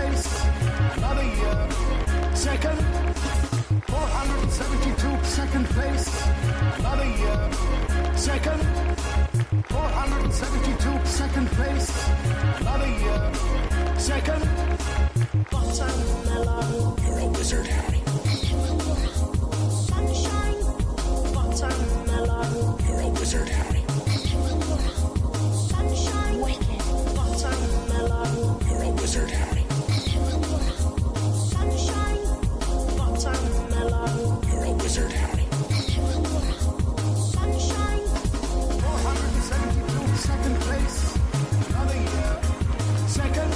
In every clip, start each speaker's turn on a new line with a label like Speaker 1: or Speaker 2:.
Speaker 1: place, another year. Second, 472, second place, another year. Second, 472, second place, another year. Second, watermelon. You're a wizard, Harry. Sunshine, watermelon. You're a wizard, Harry. Sunshine, wicked, watermelon. You're a wizard, Harry. Sunshine, watermelon. You're a wizard, Harry. Sunshine, 472, second place, another year. Second,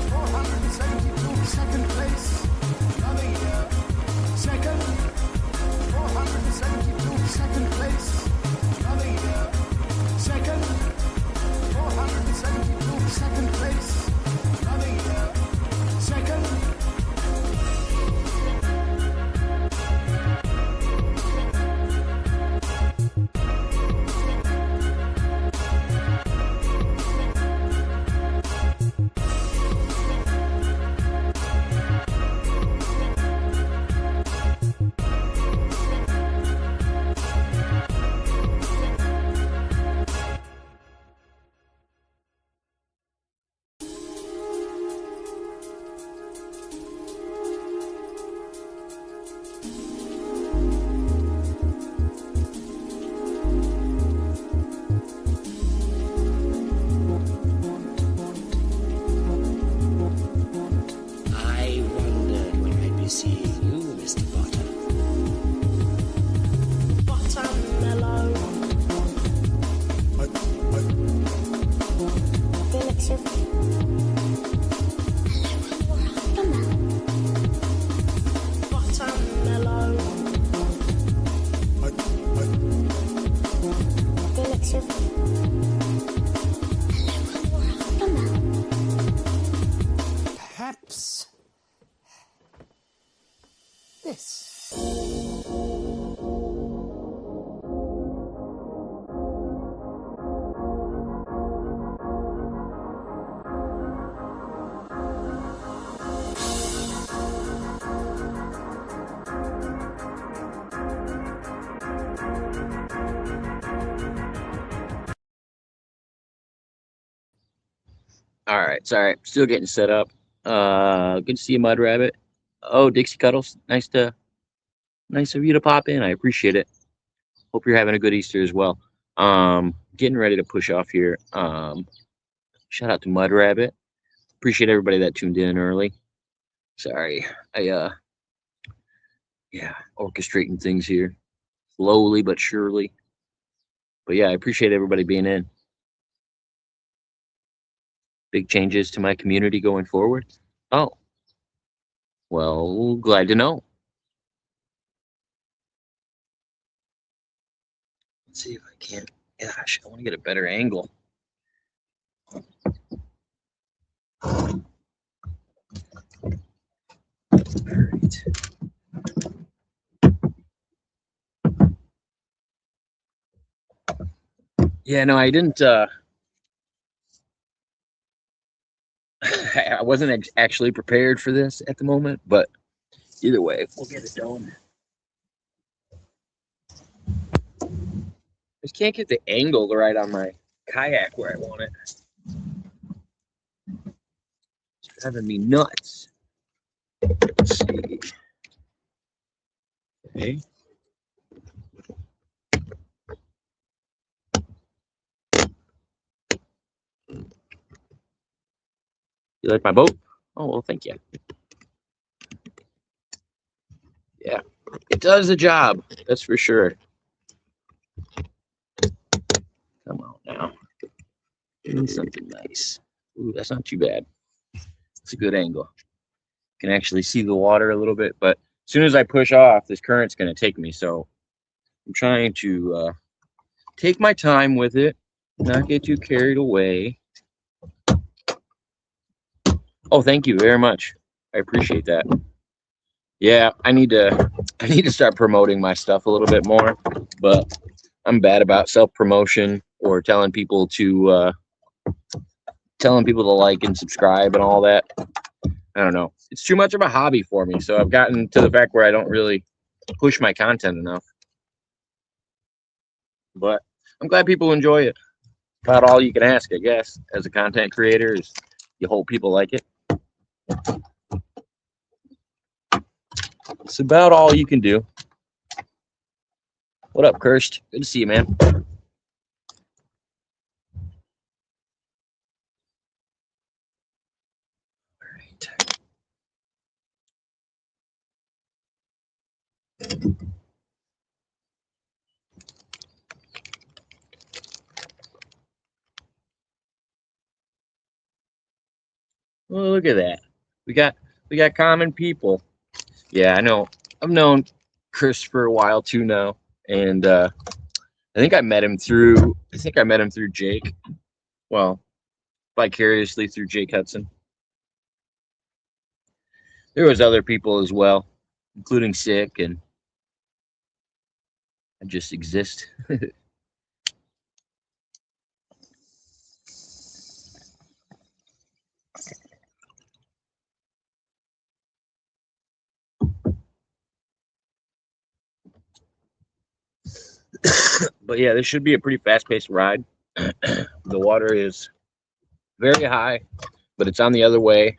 Speaker 1: 472, second place, another year. Second, 472, second place, another year. Second, 472, second place, another year. Second, perhaps this.
Speaker 2: All right, sorry, still getting set up. Good to see you, Mudrabbit. Oh, Dixie Cuddles, nice of you to pop in. I appreciate it. Hope you're having a good Easter as well. Getting ready to push off here. Shout out to Mudrabbit. Appreciate everybody that tuned in early. Sorry, yeah, orchestrating things here, slowly but surely. But yeah, I appreciate everybody being in. Big changes to my community going forward. Oh, well, glad to know. Let's see if I can. Gosh, I want to get a better angle. All right. Yeah, no, I didn't. I wasn't actually prepared for this at the moment, but either way, we'll get it done. Just can't get the angle right on my kayak where I want it. It's driving me nuts. Let's see. Okay. You like my boat? Oh, well, thank you. Yeah, it does the job. That's for sure. Come on now. Give me something nice. Ooh, that's not too bad. It's a good angle. You can actually see the water a little bit, but as soon as I push off, this current's going to take me. So I'm trying to take my time with it, not get too carried away. Oh, thank you very much. I appreciate that. Yeah, I need to start promoting my stuff a little bit more, but I'm bad about self-promotion or telling people to like and subscribe and all that. I don't know. It's too much of a hobby for me. So I've gotten to the fact where I don't really push my content enough. But I'm glad people enjoy it. About all you can ask, I guess, as a content creator, is you hope people like it. It's about all you can do. What up, Kirst? Good to see you, man. All right. Well, look at that. We got common people. Yeah, I know. I've known Chris for a while too now, and I think I met him through. Jake. Well, vicariously through Jake Hudson. There was other people as well, including Sick, and I just exist. But yeah, this should be a pretty fast-paced ride. The water is very high, but it's on the other way.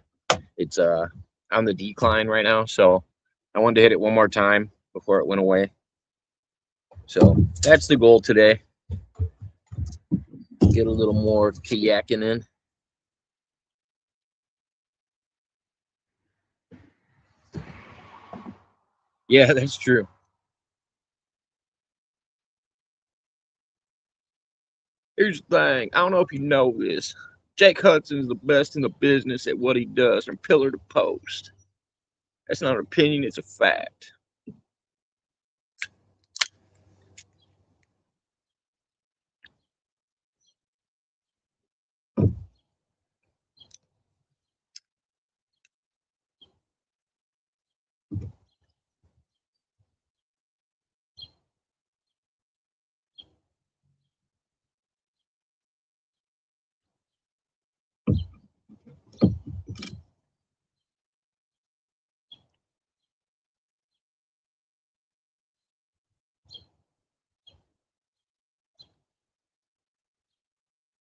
Speaker 2: It's on the decline right now, so I wanted to hit it one more time before it went away. So that's the goal today. Get a little more kayaking in. Yeah, that's true. Here's the thing. I don't know if you know this. Jake Hudson's the best in the business at what he does from pillar to post. That's not an opinion, it's a fact.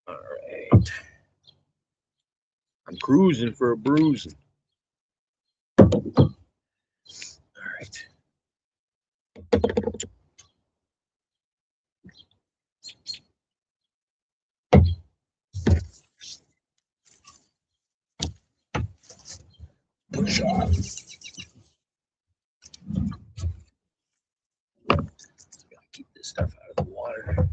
Speaker 2: All right. I'm cruising for a bruising. All right. Push off. Gotta keep this stuff out of the water.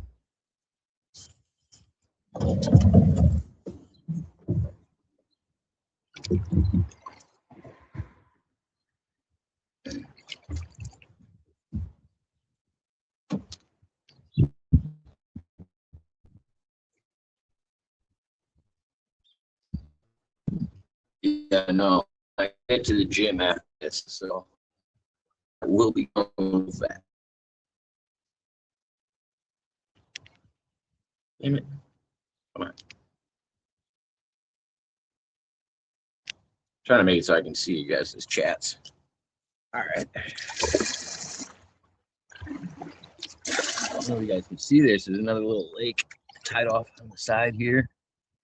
Speaker 2: Yeah, no. I get to the gym after this, so I will be going with that. Damn it. Come on. Trying to make it so I can see you guys' chats. All right. I don't know if you guys can see this. There's another little lake tied off on the side here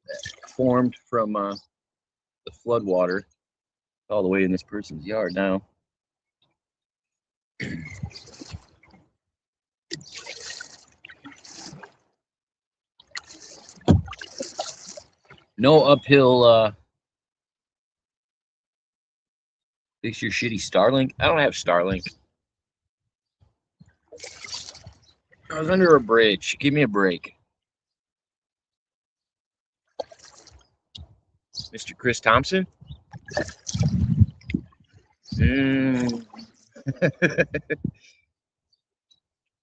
Speaker 2: that formed from the flood water all the way in this person's yard now. No uphill fix your shitty Starlink. I don't have Starlink. I was under a bridge. Give me a break. Mr. Chris Thompson?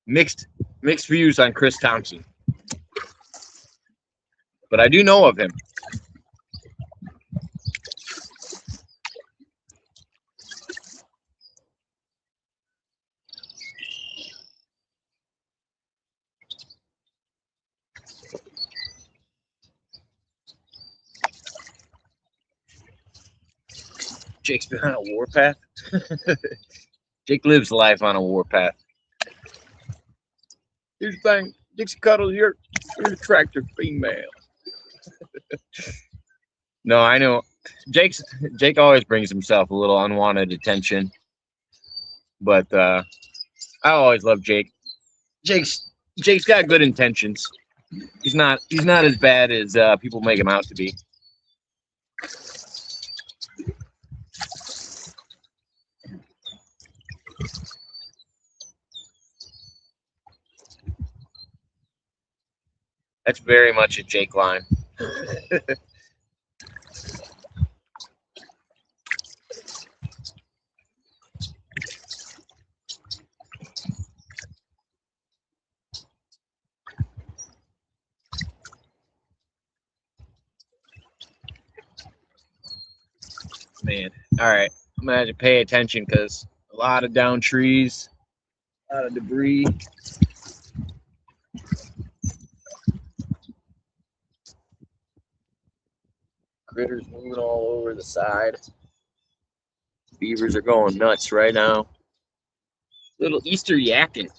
Speaker 2: Mixed views on Chris Thompson. But I do know of him. Jake's been on a warpath. Jake lives life on a warpath. Here's the thing, Dixie Cuddles, you're an attractive female. No, I know. Jake always brings himself a little unwanted attention, but I always love Jake. Jake's got good intentions. He's not as bad as people make him out to be. That's very much a Jake line. Man, all right. I'm gonna have to pay attention because a lot of down trees, a lot of debris. Critters moving all over the side. Beavers are going nuts right now. Little Easter yakking.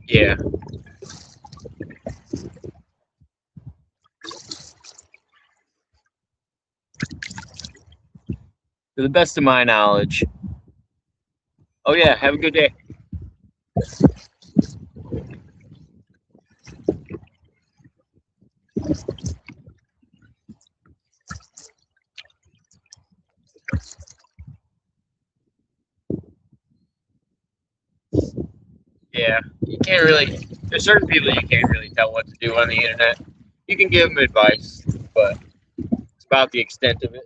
Speaker 2: Yeah. To the best of my knowledge. Oh yeah, have a good day. Yeah, you can't really. There's certain people you can't really tell what to do on the internet. You can give them advice, but it's about the extent of it.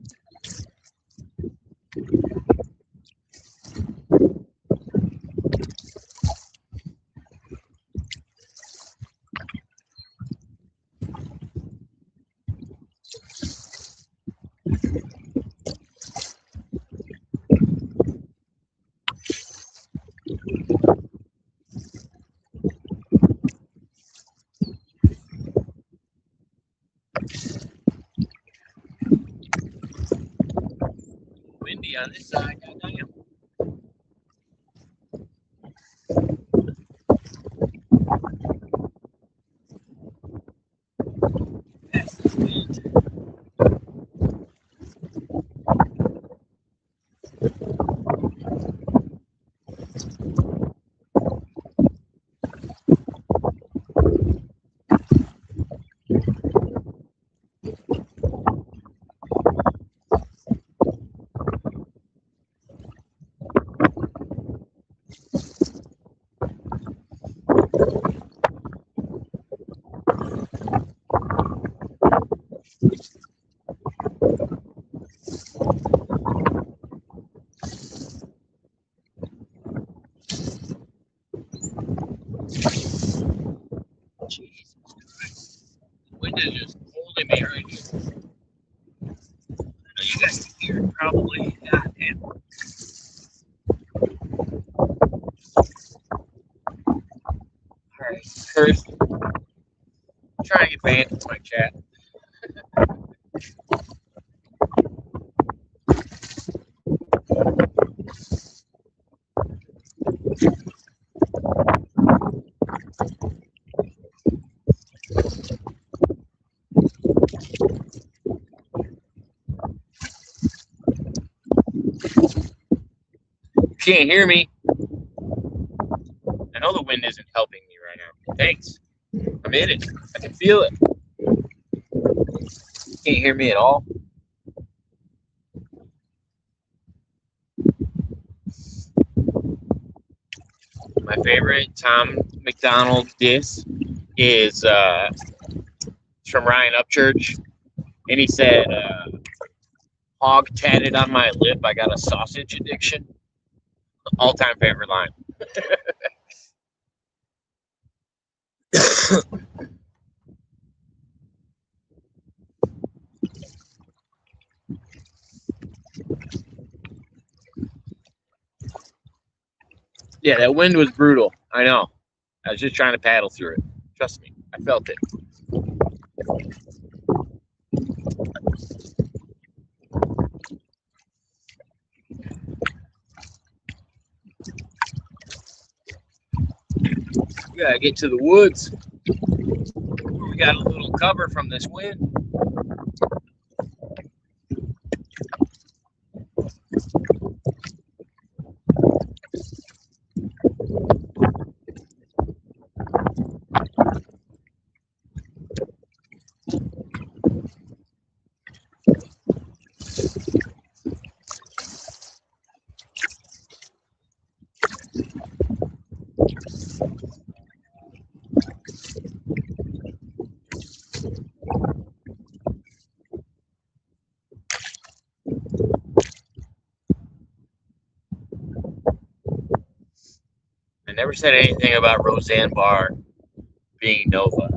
Speaker 2: Windy on this side, goddamn. That's the wind. Jesus Christ. The wind is just holding me right here. I know you guys can hear it probably. God damn. Alright, first, try and get banned from my chat. You can't hear me. I know the wind isn't helping me right now. Thanks. I'm in it. I can feel it. You can't hear me at all. My favorite Tom McDonald diss is from Ryan Upchurch, and he said, "Hog tatted on my lip, I got a sausage addiction." All-time favorite line. Yeah, that wind was brutal. I know. I was just trying to paddle through it. Trust me, I felt it. We gotta get to the woods. We got a little cover from this wind. I never said anything about Roseanne Barr being Nova.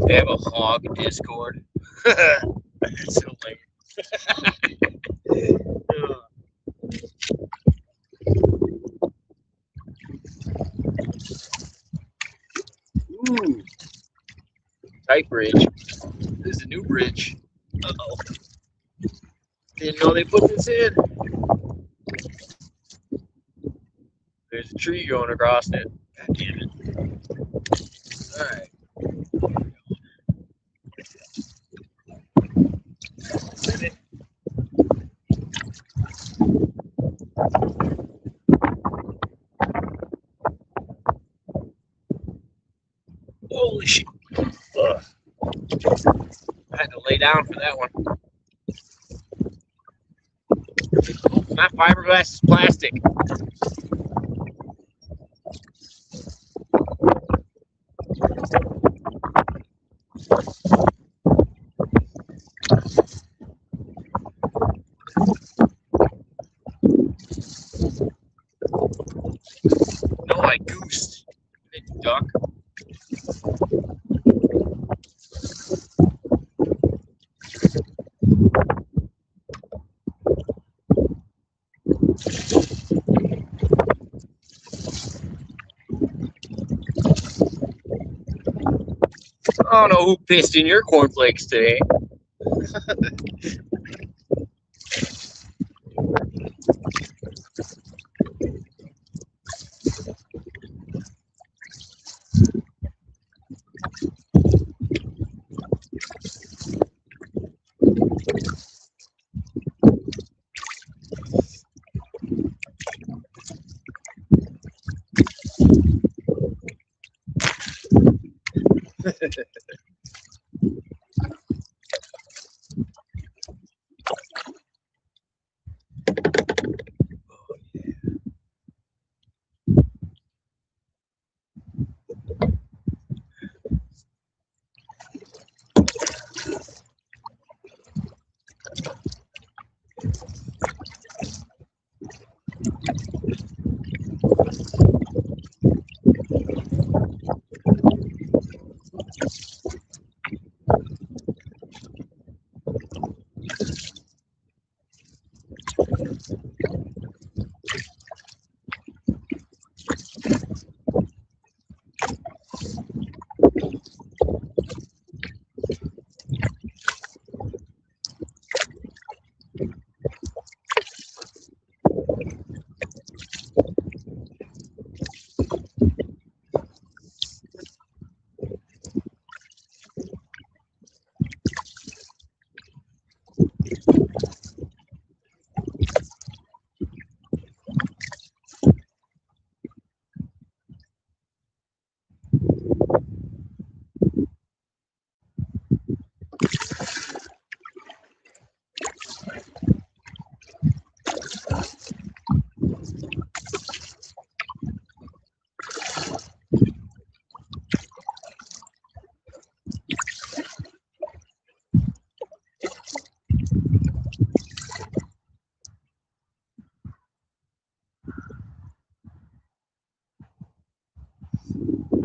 Speaker 2: They have a hog Discord. That's so lame. Ooh, tight bridge. There's a new bridge. Uh-oh. Didn't know they put this in. There's a tree going across it. God damn it. Alright. Holy shit. Ugh. I had to lay down for that one. It's not fiberglass, it's plastic. No, I goosed. Duck. I don't know who pissed in your cornflakes today.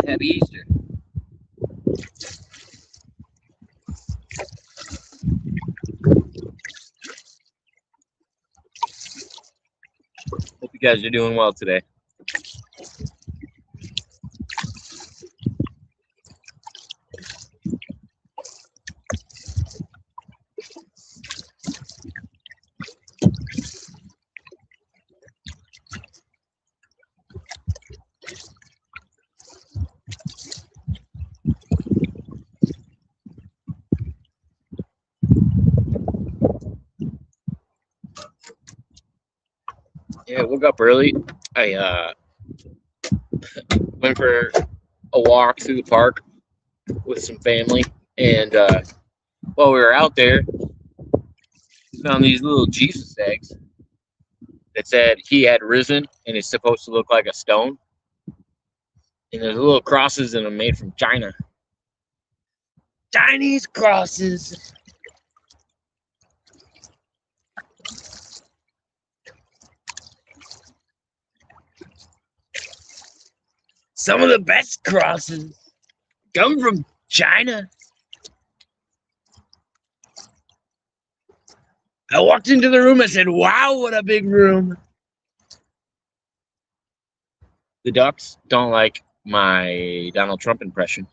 Speaker 2: Happy Easter. Hope you guys are doing well today. Yeah, woke up early. I went for a walk through the park with some family, and while we were out there, found these little Jesus eggs that said he had risen, and it's supposed to look like a stone. And there's little crosses in them made from China. Chinese crosses. Some of the best crosses come from China. I walked into the room and said, wow, what a big room. The ducks don't like my Donald Trump impression.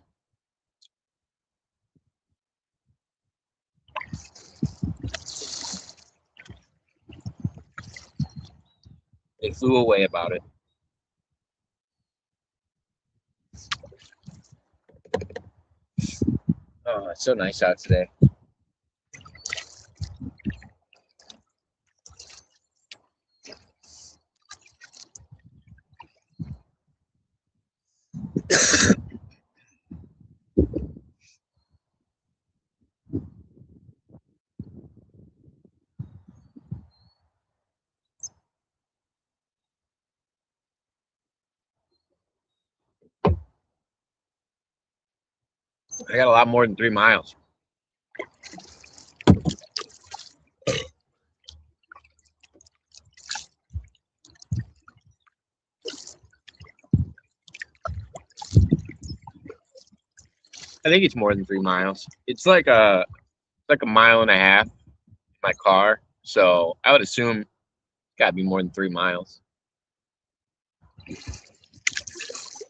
Speaker 2: They flew away about it. Oh, it's so nice out today. I got a lot more than 3 miles. I think it's more than 3 miles. It's like a mile and a half in my car. So I would assume it's gotta be more than 3 miles.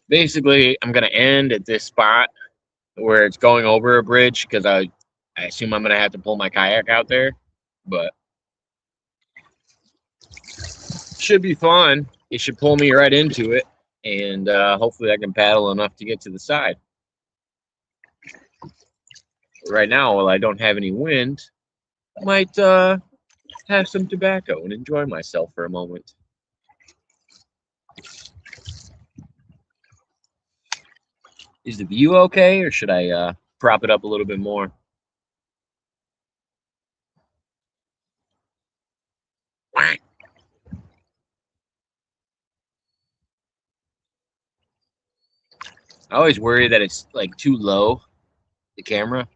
Speaker 2: Basically, I'm gonna end at this spot where it's going over a bridge because I assume I'm gonna have to pull my kayak out there. But should be fun. It should pull me right into it, and hopefully I can paddle enough to get to the side. Right now, while I don't have any wind, I might have some tobacco and enjoy myself for a moment. Is the view okay, or should I prop it up a little bit more? I always worry that it's like too low, the camera.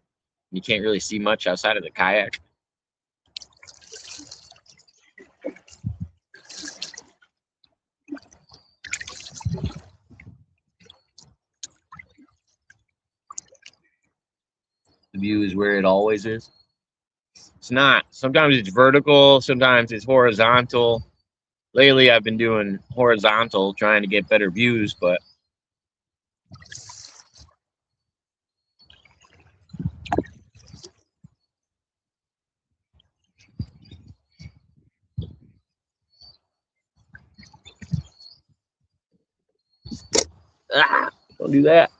Speaker 2: You can't really see much outside of the kayak. The view is where it always is. It's not. Sometimes it's vertical, sometimes it's horizontal. Lately, I've been doing horizontal, trying to get better views, but don't do that.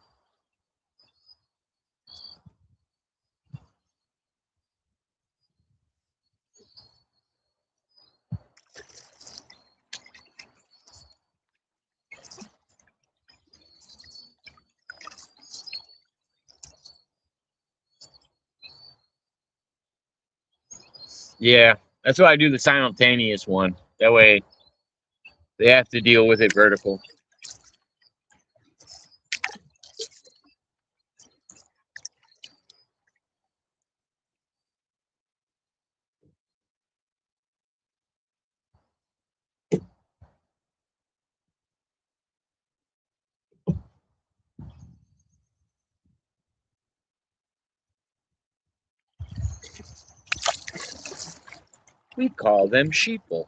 Speaker 2: Yeah, that's why I do the simultaneous one. That way, they have to deal with it vertical. We call them sheeple.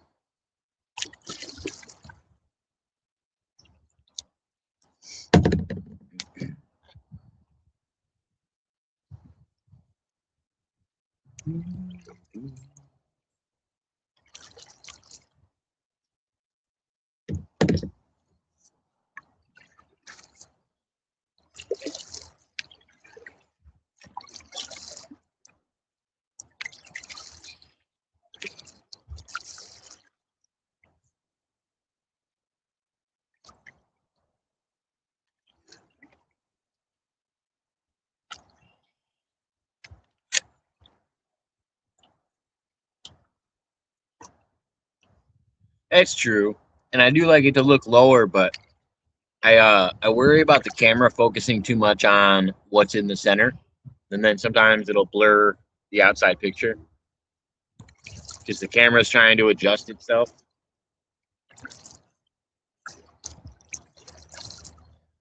Speaker 2: That's true, and I do like it to look lower, but I worry about the camera focusing too much on what's in the center, and then sometimes it'll blur the outside picture because the camera's trying to adjust itself.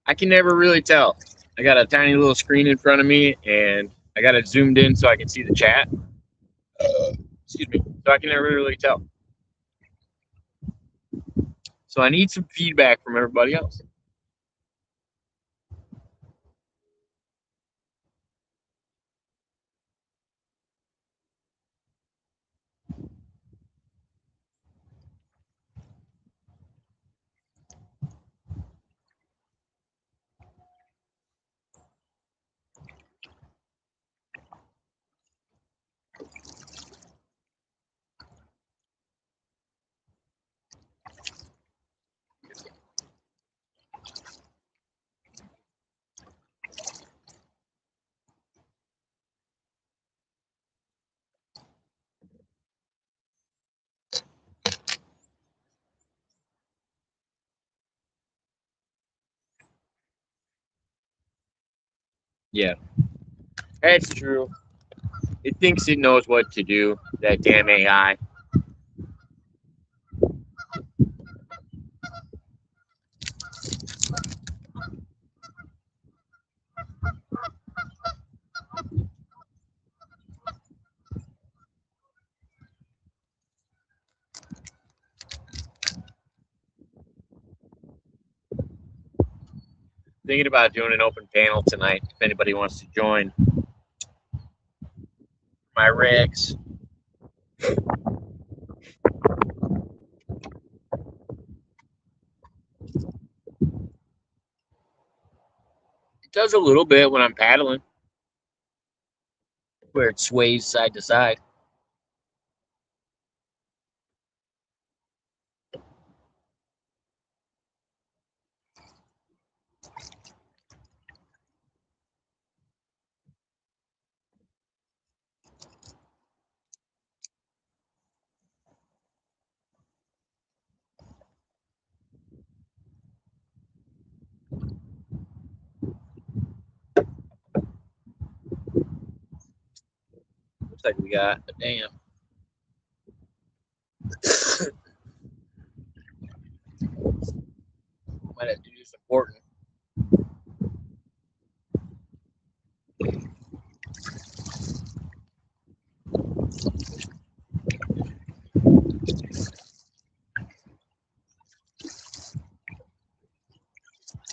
Speaker 2: I can never really tell. I got a tiny little screen in front of me, and I got it zoomed in so I can see the chat. Excuse me. So I can never really tell. So I need some feedback from everybody else. Yeah, that's true. It thinks it knows what to do, that damn AI. Thinking about doing an open panel tonight if anybody wants to join my rigs. It does a little bit when I'm paddling, where it sways side to side. Looks like we got a dam. Might have to do some porting.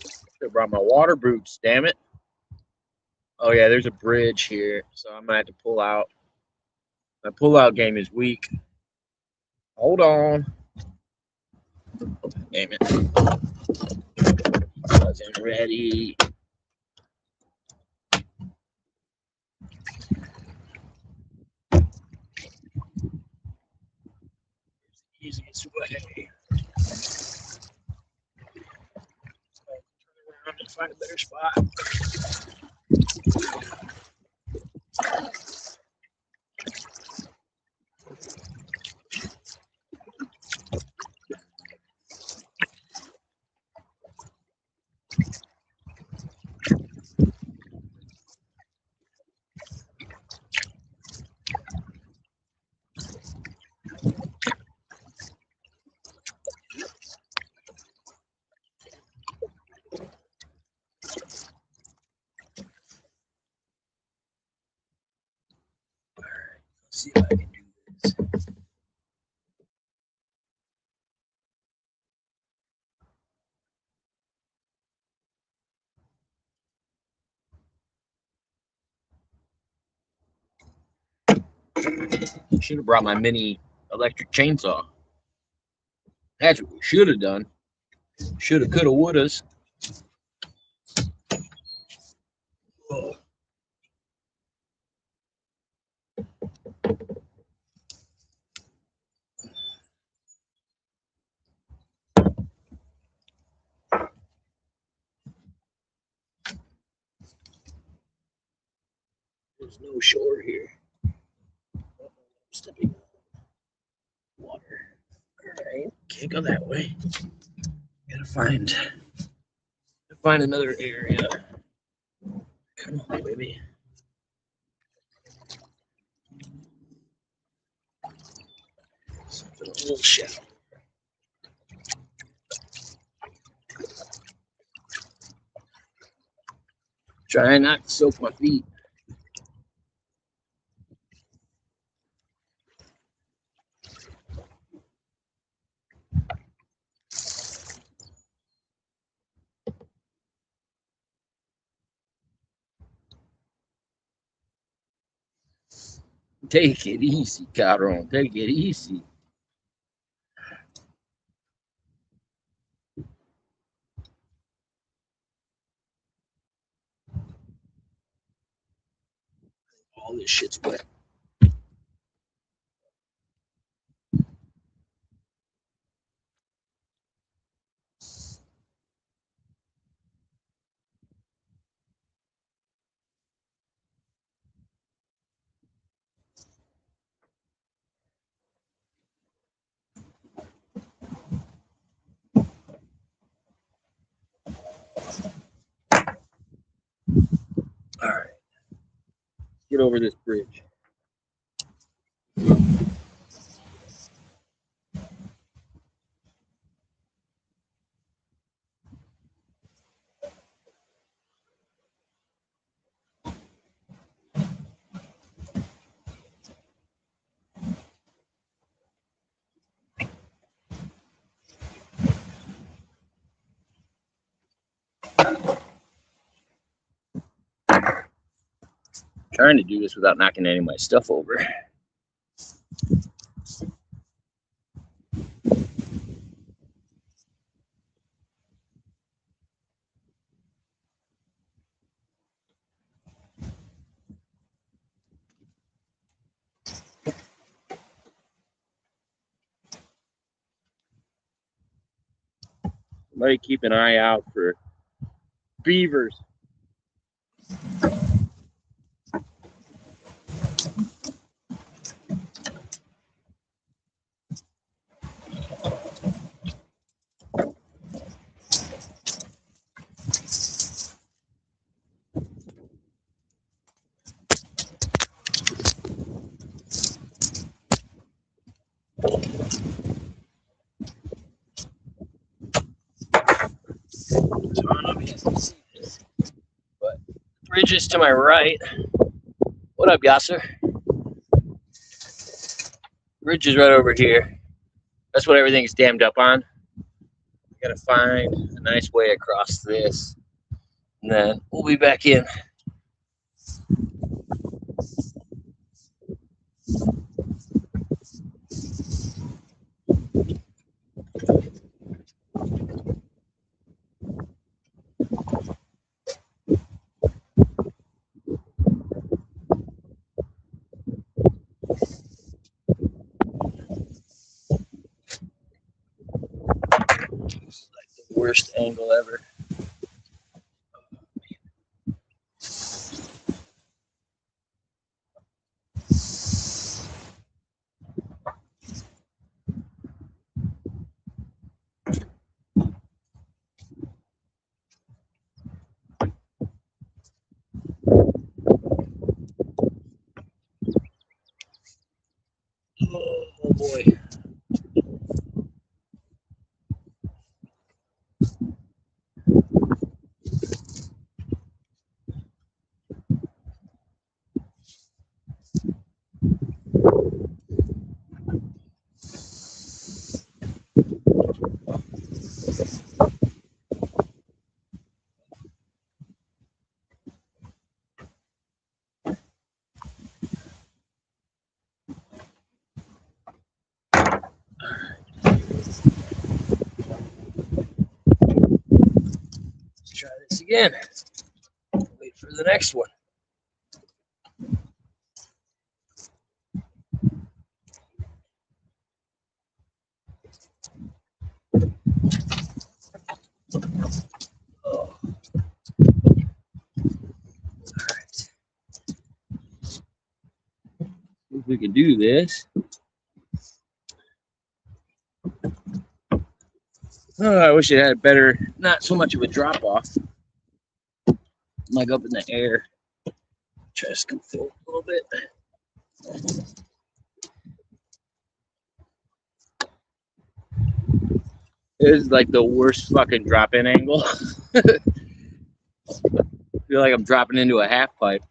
Speaker 2: Should have brought my water boots, damn it. Oh yeah, there's a bridge here, so I'm gonna have to pull out. My pull-out game is weak. Hold on. Damn it. Wasn't ready. Easiest way. Turn around and find a better spot. See if I can do this. Should have brought my mini electric chainsaw. That's what we should have done. Shoulda, coulda, wouldas. Oh. There's no shore here. Stepping on water. Alright, can't go that way. Gotta find another area. Come on, baby. Something a little shallow. Try not to soak my feet. Take it easy, cabrón. Take it easy. All this shit's wet. All right. Get over this bridge. Trying to do this without knocking any of my stuff over. Somebody keep an eye out for beavers. So I don't know if you guys can see this, but the bridge is to my right. What up, Yasser? Bridge is right over here. That's what everything's dammed up on. I gotta find a nice way across this, and then we'll be back in. This is like the worst angle ever. Oh boy. try this again. Wait for the next one. Oh. Alright. If we can do this. Oh, I wish it had better, not so much of a drop off. Like up in the air. Try to scoop forward a little bit. It is like the worst fucking drop in angle. I feel like I'm dropping into a half pipe.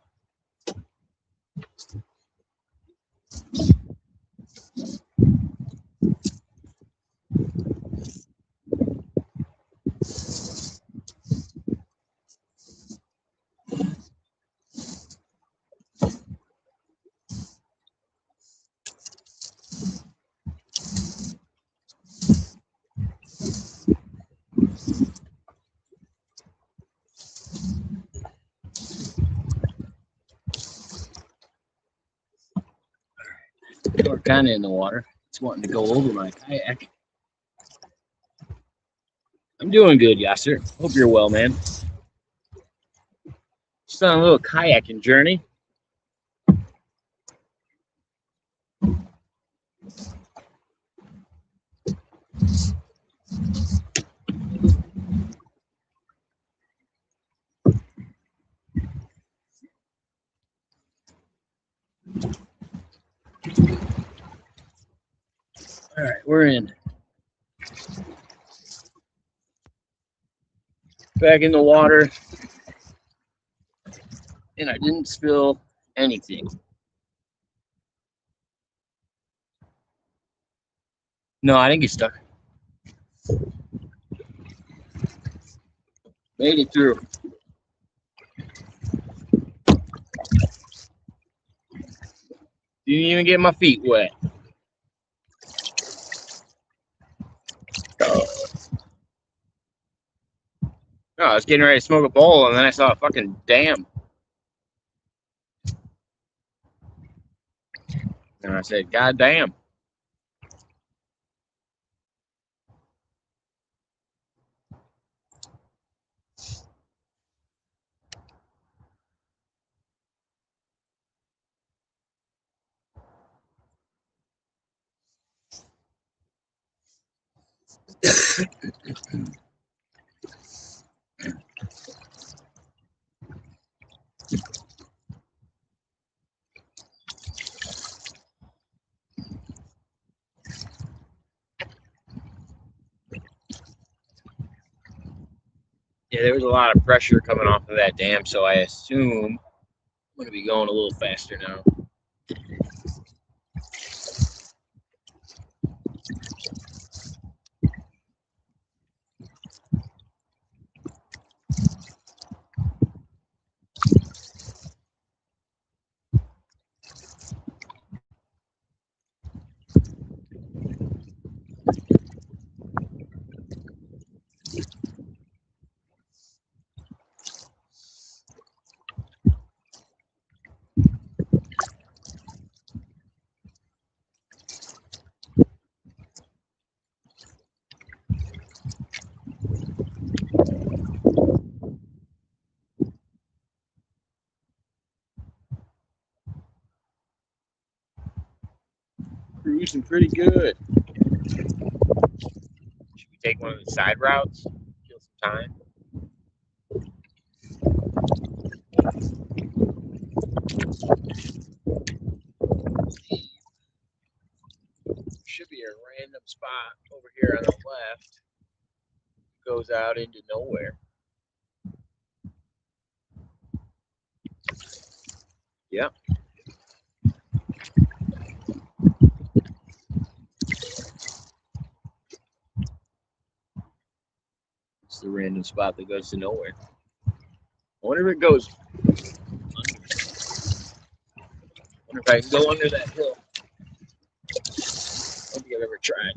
Speaker 2: We're kind of in the water. It's wanting to go over my kayak. I'm doing good, Yasser. Hope you're well, man. Just on a little kayaking journey. All right, we're in. Back in the water. And I didn't spill anything. No, I didn't get stuck. Made it through. Didn't even get my feet wet. No, I was getting ready to smoke a bowl, and then I saw a fucking dam. And I said, God damn. Yeah, there was a lot of pressure coming off of that dam, so I assume I'm going to be going a little faster now. Cruising pretty good. Should we take one of the side routes? Kill some time. Should be a random spot over here on the left. Goes out into nowhere. Yep. It's the random spot that goes to nowhere. I wonder if it goes under. I wonder if I can go under that hill. I don't think I've ever tried.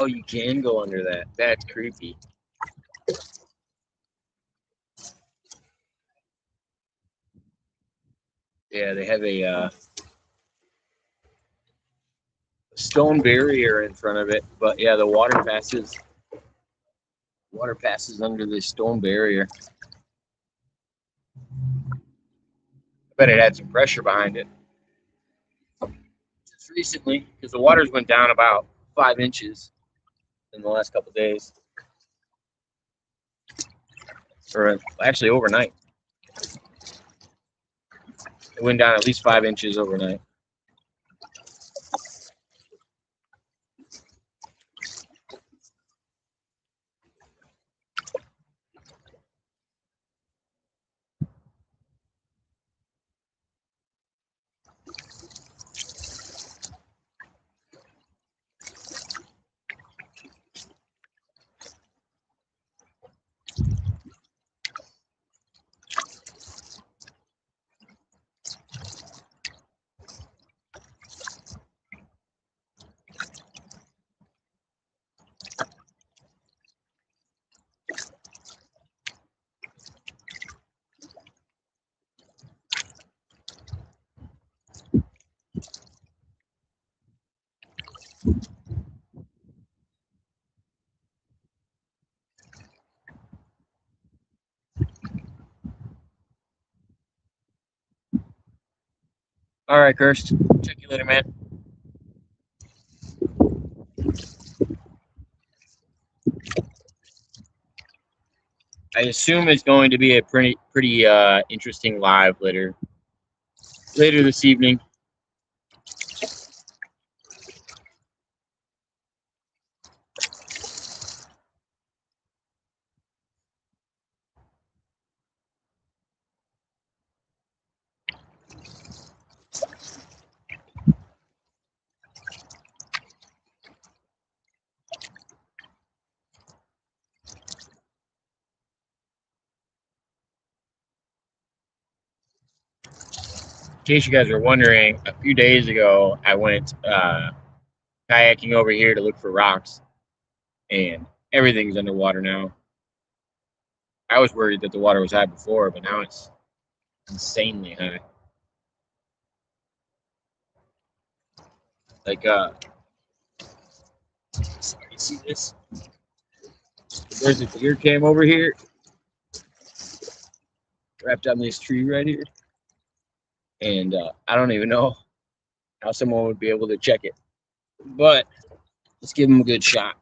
Speaker 2: Oh, you can go under that. That's creepy. Yeah, they have a stone barrier in front of it, but yeah, the water passes. Water passes under this stone barrier. I bet it had some pressure behind it. Just recently, because the waters went down about 5 inches in the last couple of days, or actually overnight. It went down at least 5 inches overnight. All right, Kirst. Check you later, man. I assume it's going to be a pretty interesting live later this evening. In case you guys are wondering, a few days ago I went kayaking over here to look for rocks, and everything's underwater now. I was worried that the water was high before, but now it's insanely high. Like, you see this? There's a deer cam over here, wrapped on this tree right here, and I don't even know how someone would be able to check it, but let's give him a good shot.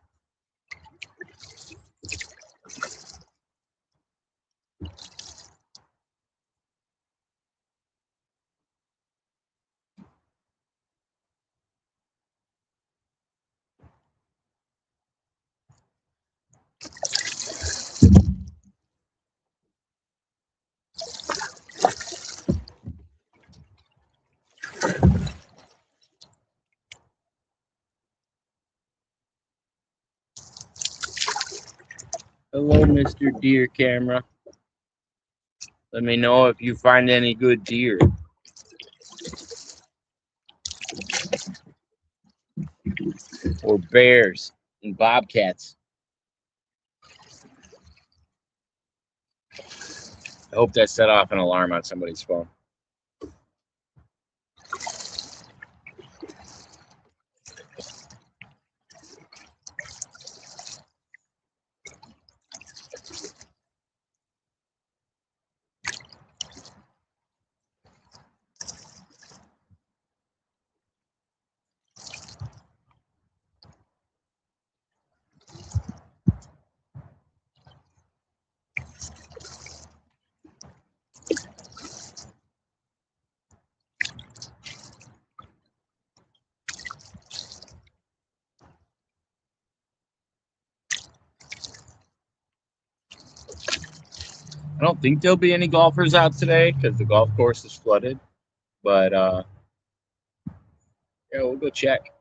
Speaker 2: Hello, Mr. Deer Camera. Let me know if you find any good deer. Or bears and bobcats. I hope that set off an alarm on somebody's phone. I don't think there'll be any golfers out today because the golf course is flooded. But yeah, we'll go check.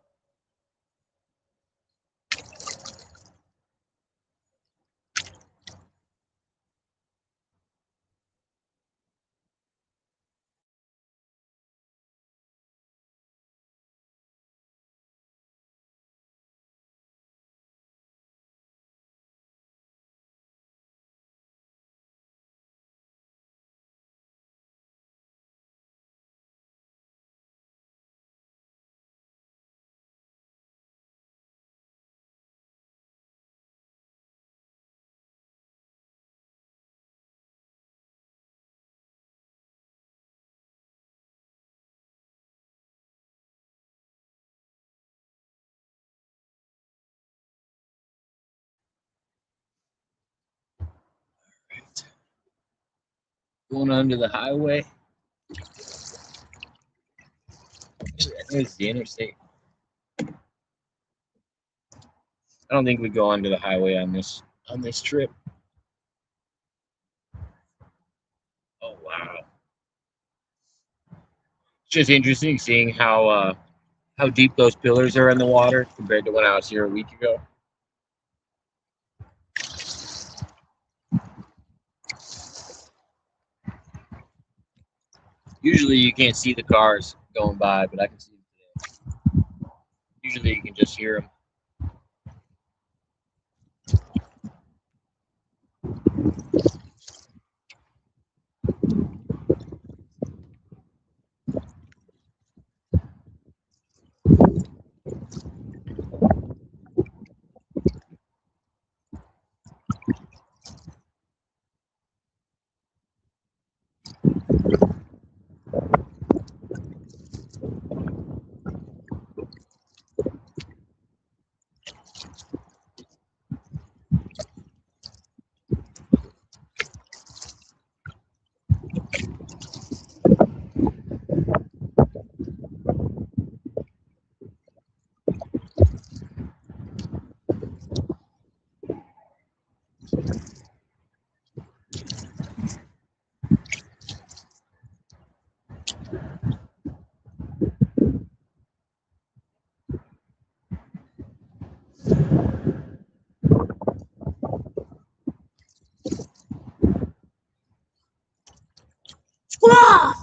Speaker 2: Going onto the highway. There's the interstate. I don't think we go onto the highway on this trip. Oh wow. It's just interesting seeing how deep those pillars are in the water compared to when I was here a week ago. Usually you can't see the cars going by, but I can see them today. Usually you can just hear them. Whoa!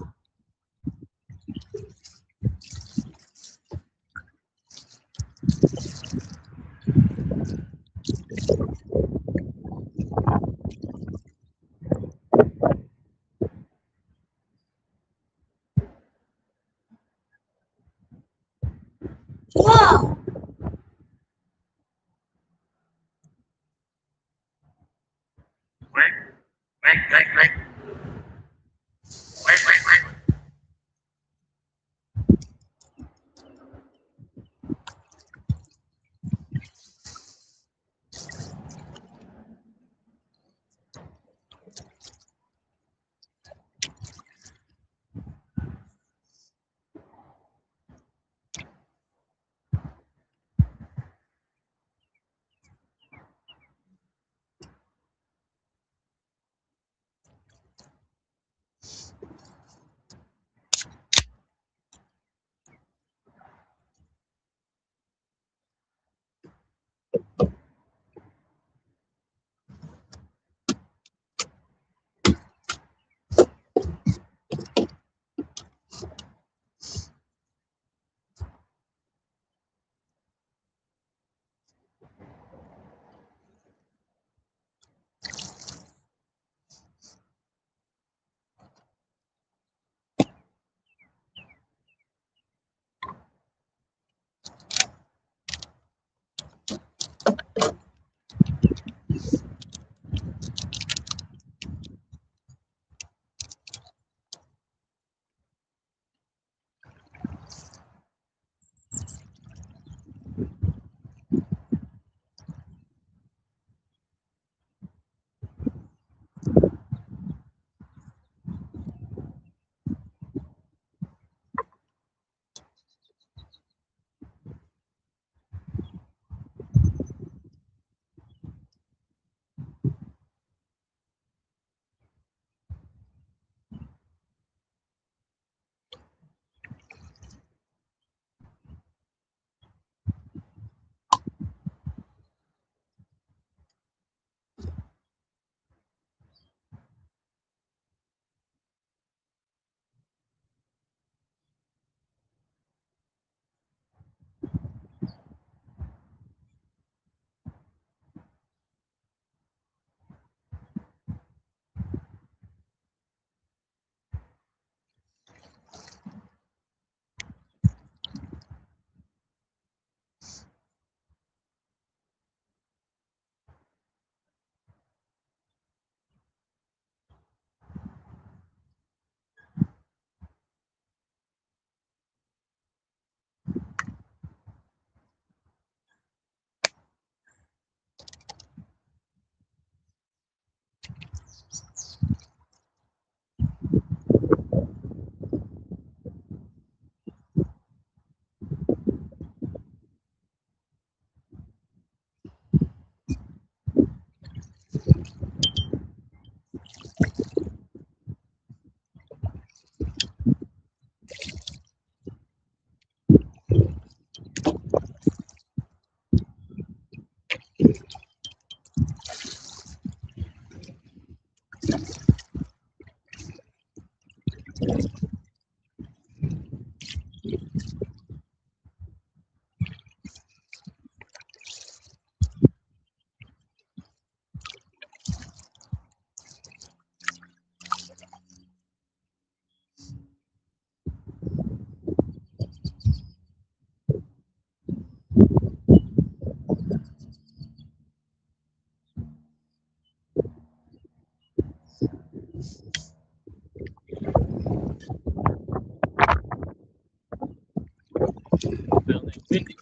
Speaker 2: Building 50.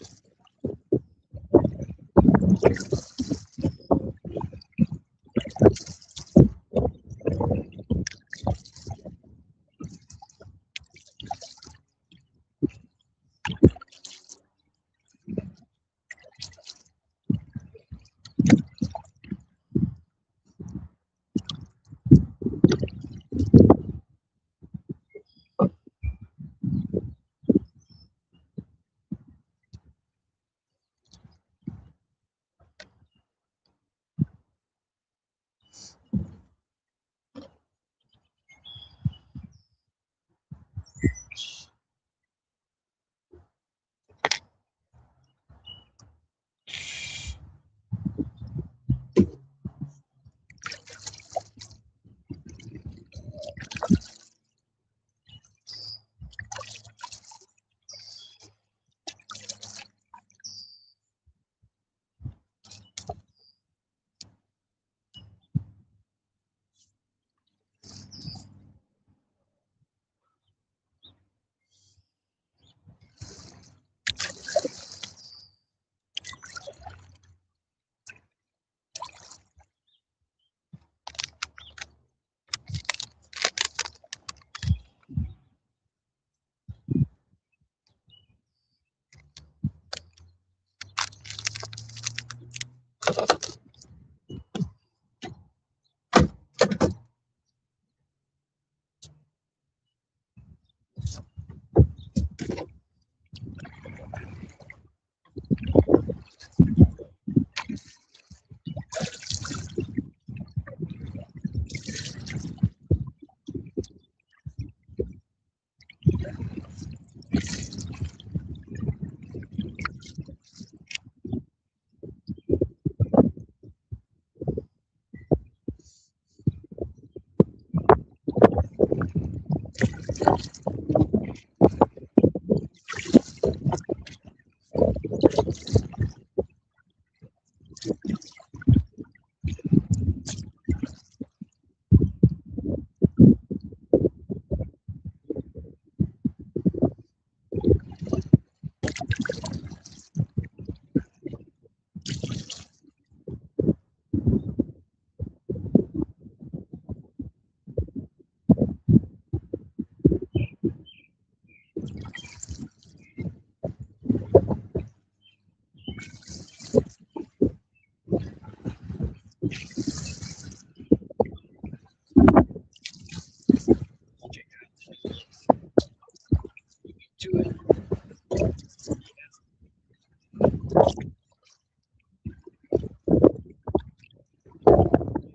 Speaker 2: To it.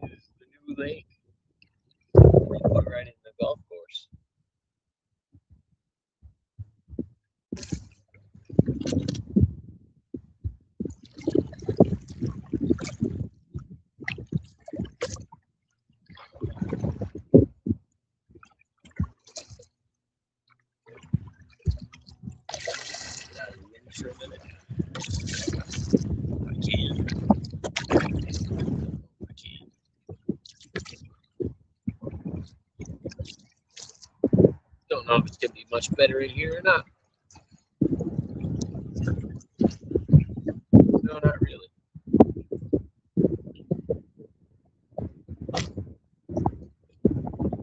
Speaker 2: Is the new lake. They put right in the golf course. Get out of the wind for a minute. I can. I can. Don't know if it's gonna be much better in here or not. No, not really.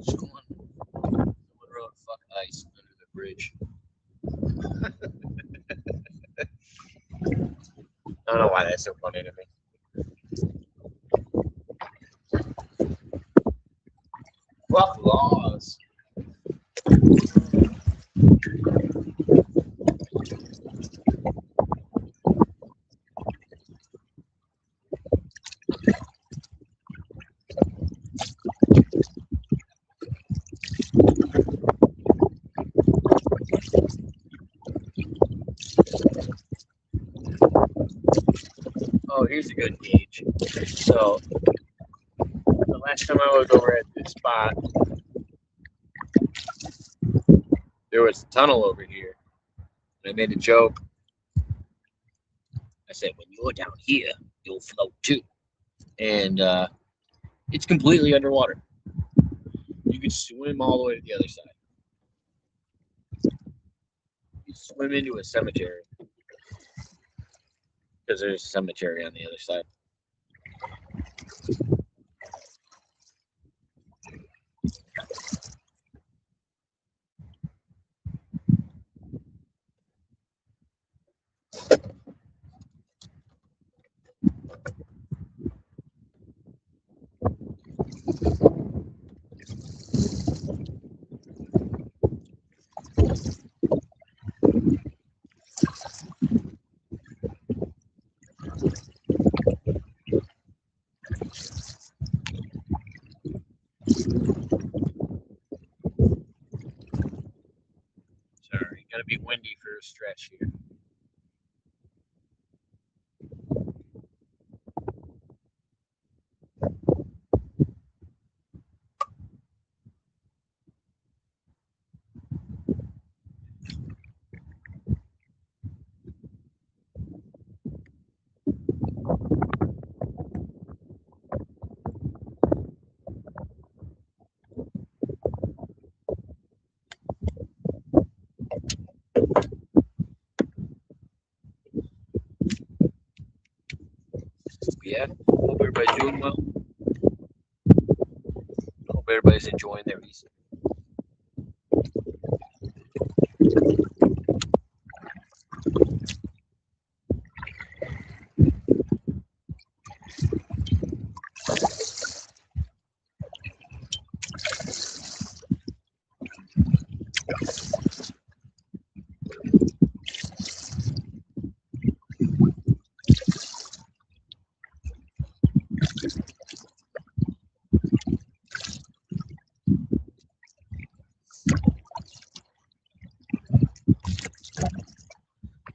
Speaker 2: Someone wrote "fuck ice" under the bridge. I don't know why that's so funny to me. Fuck laws. Oh, here's a good gauge. So, the last time I was over at this spot, there was a tunnel over here. And I made a joke. I said, when you're down here, you'll float too. And it's completely underwater. You can swim all the way to the other side. swim into a cemetery because there's a cemetery on the other side. Sorry, gotta be windy for a stretch here. Yeah, hope everybody's doing well. Hope everybody's enjoying their Easter.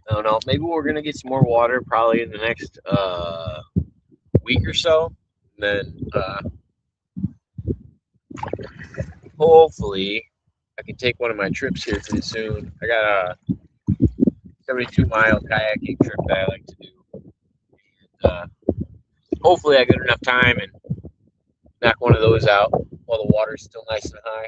Speaker 2: I don't know. Maybe we're gonna get some more water probably in the next week or so. And then hopefully I can take one of my trips here pretty soon. I got a 72-mile kayaking trip that I like to do. And, hopefully I get enough time and knock one of those out while the water's still nice and high.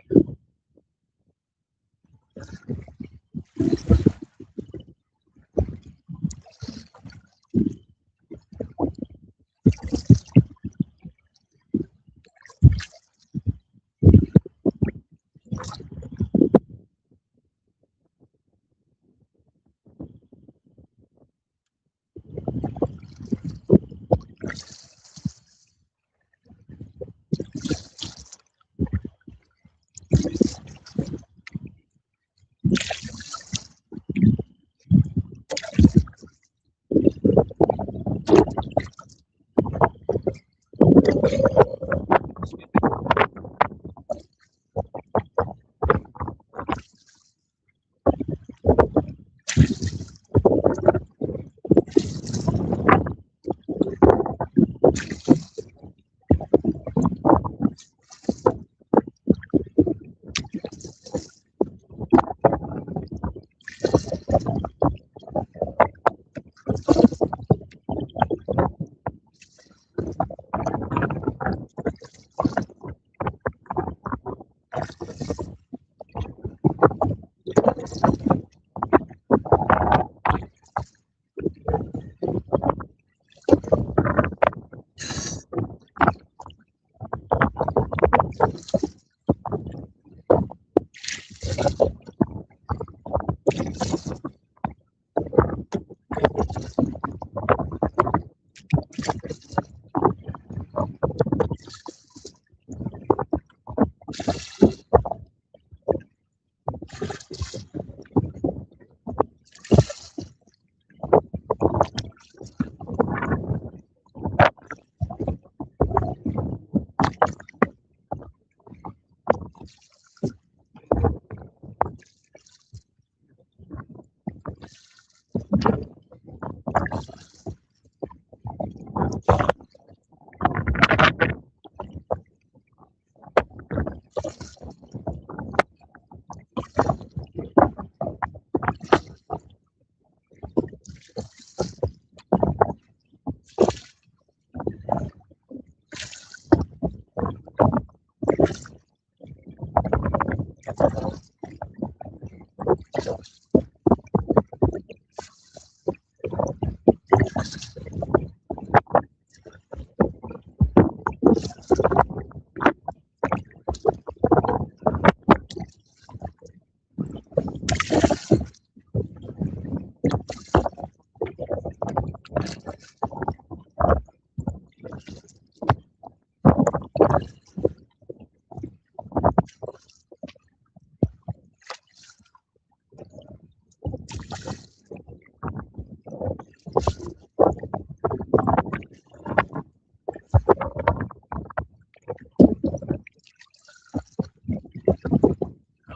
Speaker 2: Come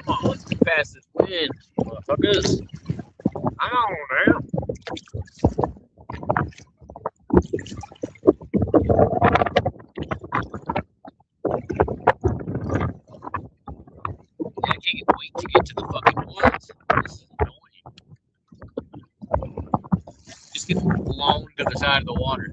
Speaker 2: on, let's get past this wind, motherfuckers. Come on now. I can't wait to get to the fucking woods. This is annoying. Just get blown to the side of the water.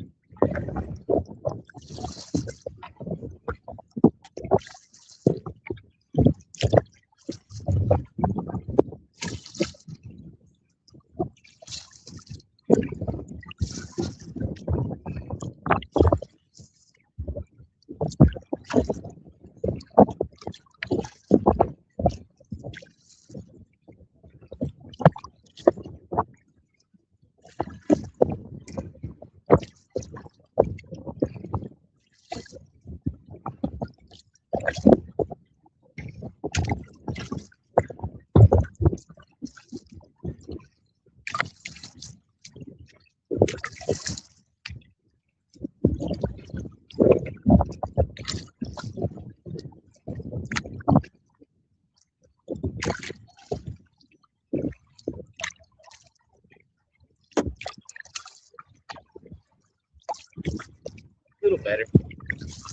Speaker 2: A little better.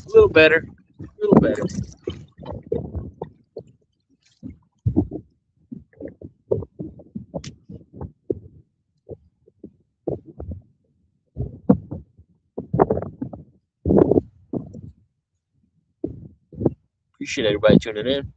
Speaker 2: A little better. A little better. Appreciate everybody tuning in.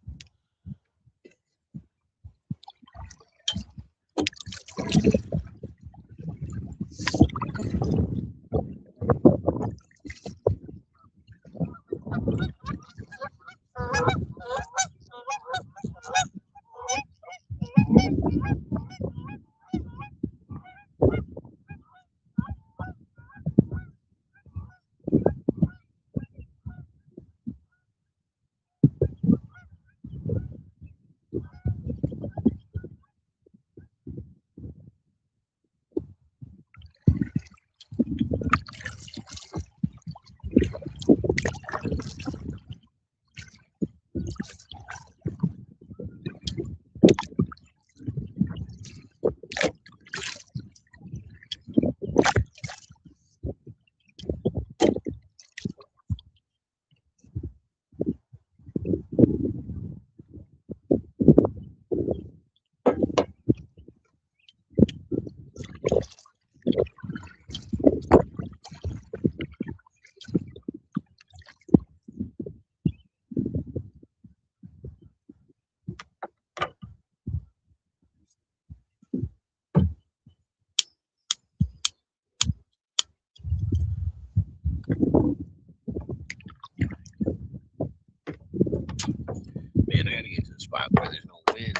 Speaker 2: Man, I gotta get to the spot where there's no wind.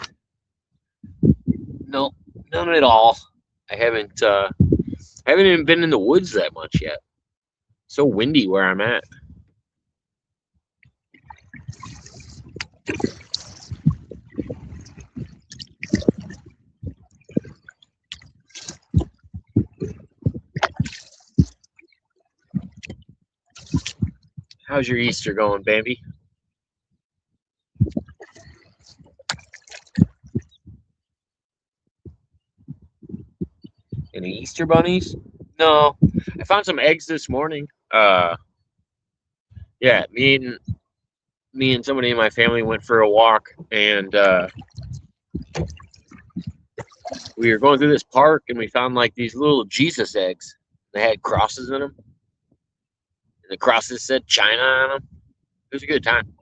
Speaker 2: No, none at all. I haven't even been in the woods that much yet. So windy where I'm at. How's your Easter going, Bambi? Any Easter bunnies? No. I found some eggs this morning. Yeah, me and somebody in my family went for a walk, and we were going through this park, and we found like these little Jesus eggs. They had crosses in them, and the crosses said China on them. It was a good time.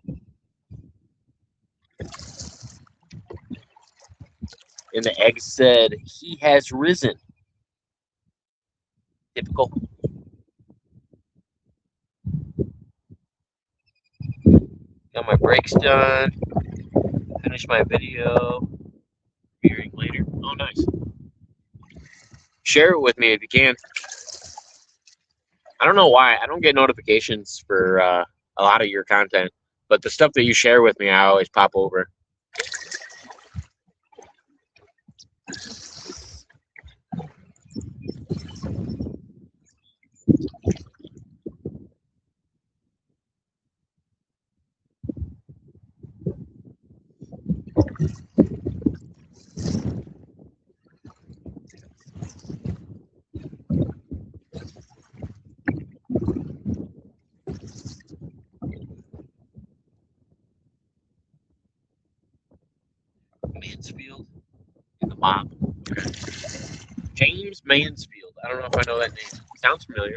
Speaker 2: And the egg said, "He has risen." Typical. Got my breaks done. Finished my video. Viewing later. Oh, nice. Share it with me if you can. I don't know why. I don't get notifications for a lot of your content, but the stuff that you share with me, I always pop over. mob. Okay. James Mansfield. I don't know if I know that name. Sounds familiar.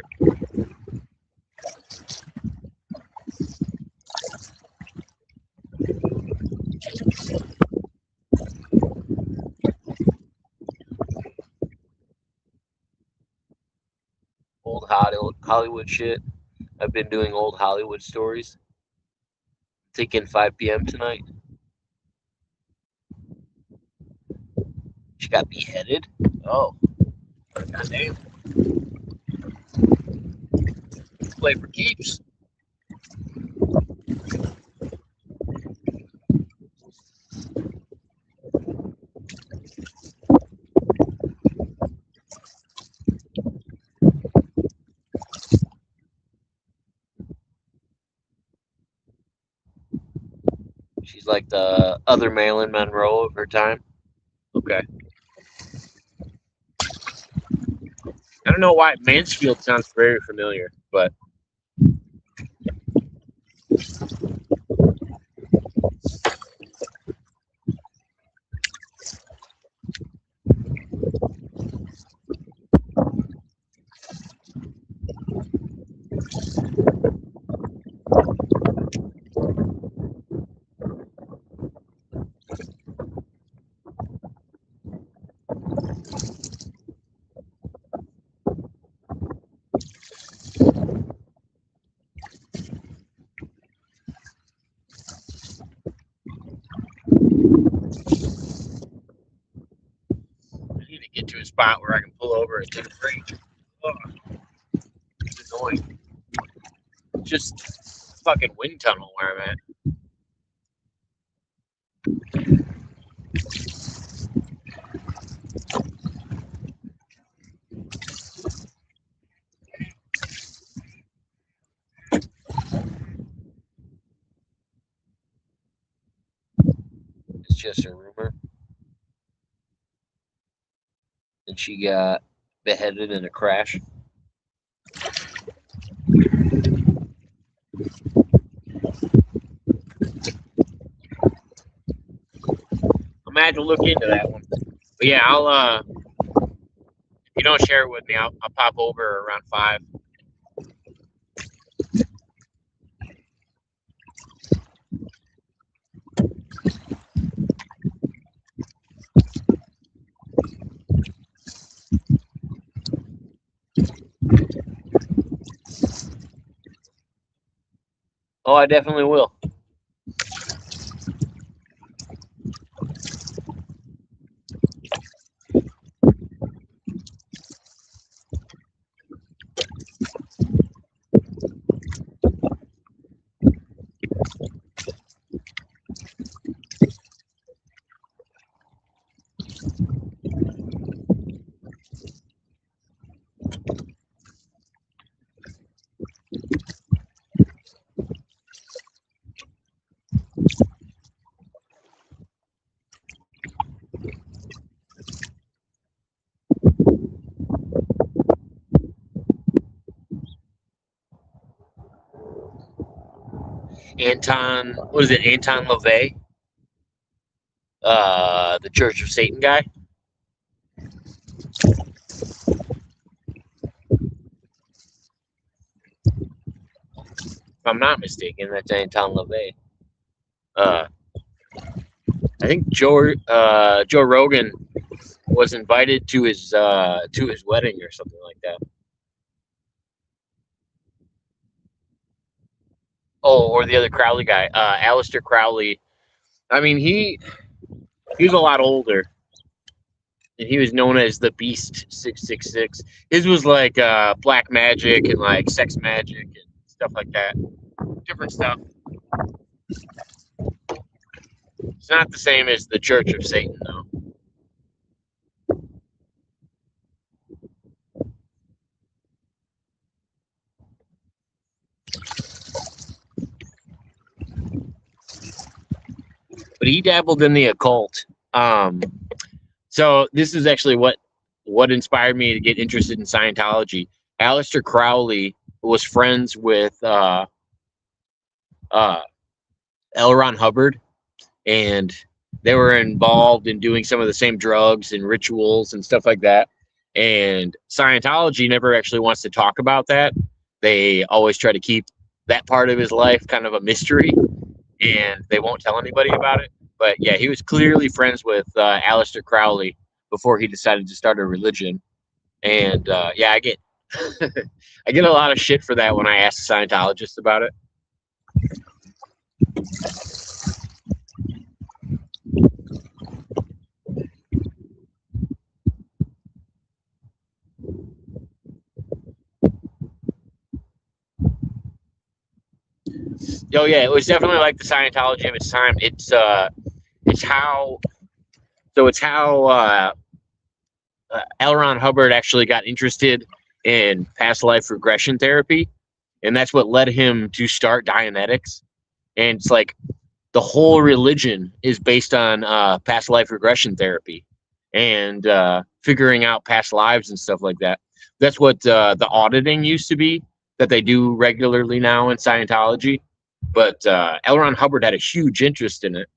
Speaker 2: Old Hollywood shit. I've been doing old Hollywood stories. Thinking 5 p.m. tonight. She got beheaded? Oh. Goddamn. Play for keeps. She's like the other Marilyn Monroe of her time. Okay. I don't know why Mansfield sounds very familiar, but I need to get to a spot where I can pull over and take a break. Ugh. It's annoying. Just fucking wind tunnel where I'm at. It's just a rumor. And she got beheaded in a crash. I'm gonna have to look into that one. But yeah, I'll if you don't share it with me, I'll pop over around 5. Oh, I definitely will. Anton, what is it? Anton LaVey, the Church of Satan guy. If I'm not mistaken, that's Anton LaVey. I think Joe Rogan was invited to his wedding or something like that. Oh, or the other Crowley guy, Aleister Crowley. I mean, he was a lot older, and he was known as the Beast 666. His was like black magic and like sex magic and stuff like that. Different stuff. It's not the same as the Church of Satan, though. But he dabbled in the occult. So this is actually what inspired me to get interested in Scientology. Aleister Crowley was friends with L. Ron Hubbard, and they were involved in doing some of the same drugs and rituals and stuff like that. And Scientology never actually wants to talk about that. They always try to keep that part of his life kind of a mystery, and they won't tell anybody about it. But yeah, he was clearly friends with Aleister Crowley before he decided to start a religion. And yeah, I get I get a lot of shit for that when I ask Scientologists about it. Oh yeah, it was definitely like the Scientology of its time. It's how it's how L. Ron Hubbard actually got interested in past life regression therapy, and that's what led him to start Dianetics. And it's like the whole religion is based on past life regression therapy and figuring out past lives and stuff like that. That's what the auditing used to be that they do regularly now in Scientology. But L. Ron Hubbard had a huge interest in it,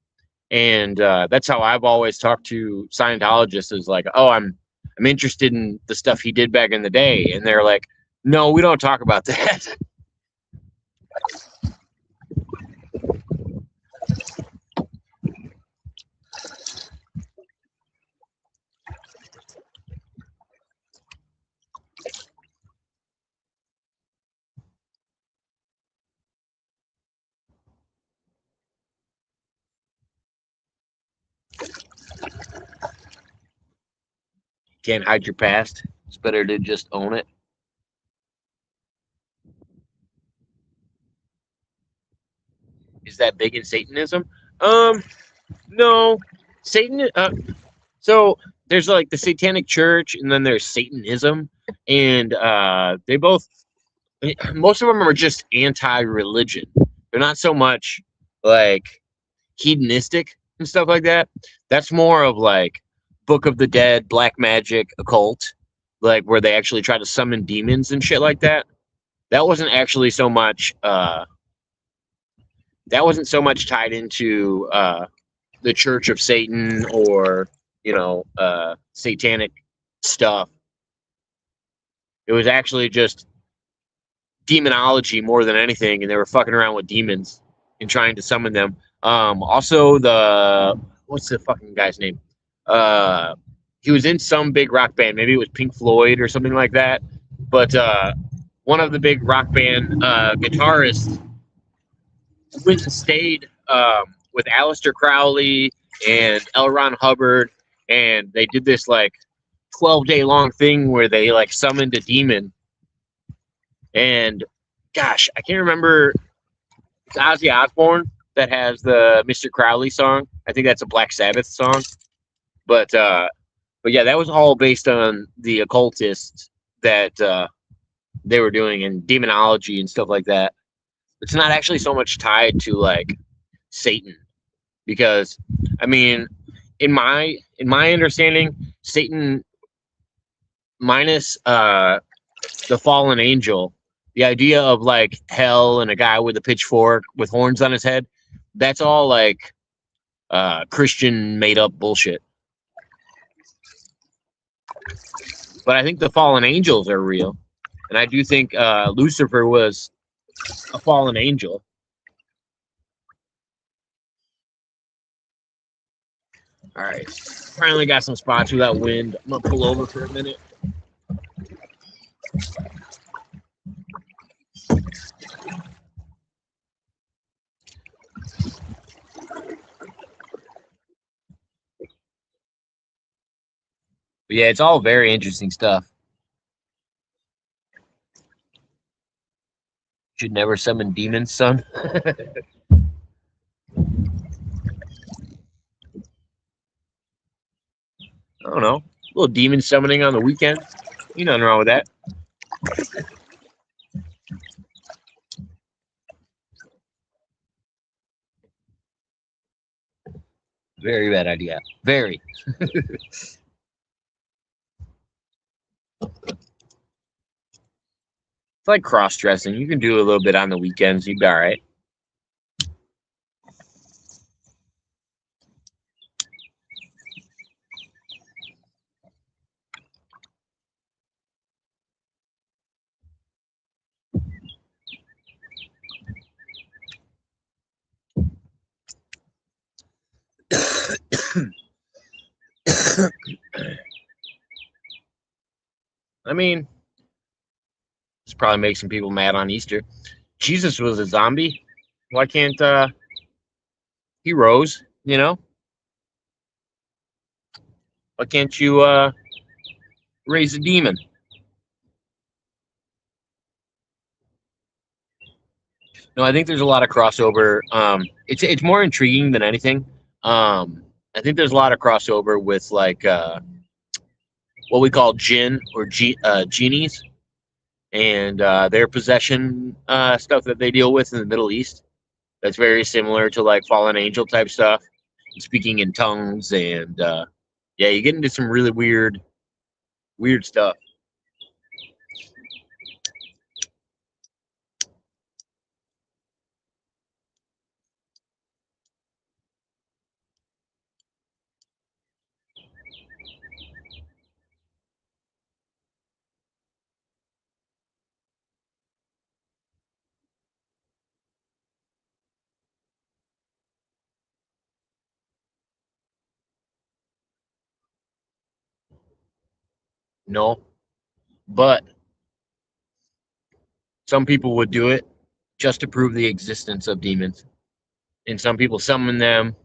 Speaker 2: and that's how I've always talked to Scientologists. Is like, oh, I'm interested in the stuff he did back in the day, and they're like, no, we don't talk about that. Can't hide your past. It's better to just own it. Is that big in Satanism? No. Satan. So there's like the Satanic Church, and then there's Satanism, and they both. Most of them are just anti-religion. They're not so much like hedonistic and stuff like that. That's more of like Book of the Dead, black magic, occult, like where they actually try to summon demons and shit like that. That wasn't actually so much. That wasn't so much tied into the Church of Satan or satanic stuff. It was actually just demonology more than anything, and they were fucking around with demons and trying to summon them. Also, what's the fucking guy's name? He was in some big rock band. Maybe it was Pink Floyd or something like that. But one of the big rock band guitarists went and stayed with Aleister Crowley and L. Ron Hubbard, and they did this like 12-day long thing where they like summoned a demon. And gosh, I can't remember. It's Ozzy Osbourne that has the Mr. Crowley song. I think that's a Black Sabbath song. But yeah, that was all based on the occultists that they were doing and demonology and stuff like that. It's not actually so much tied to like Satan, because I mean, in my understanding, Satan minus the fallen angel, the idea of like hell and a guy with a pitchfork with horns on his head, that's all like Christian made up bullshit. But I think the fallen angels are real, and I do think Lucifer was a fallen angel. All right, finally got some spots without wind. I'm gonna pull over for a minute. But yeah, it's all very interesting stuff. Should never summon demons, son. I don't know. A little demon summoning on the weekend. Ain't nothing wrong with that. Very bad idea. Very. It's like cross-dressing. You can do a little bit on the weekends. You'd be all right. I mean, this probably makes some people mad on Easter. Jesus was a zombie. Why can't he rose? You know, why can't you raise a demon? No, I think there's a lot of crossover. It's more intriguing than anything. I think there's a lot of crossover with like what we call jinn or genies and their possession stuff that they deal with in the Middle East. That's very similar to like fallen angel type stuff, speaking in tongues, and yeah, you get into some really weird stuff. No, but some people would do it just to prove the existence of demons, and some people summon them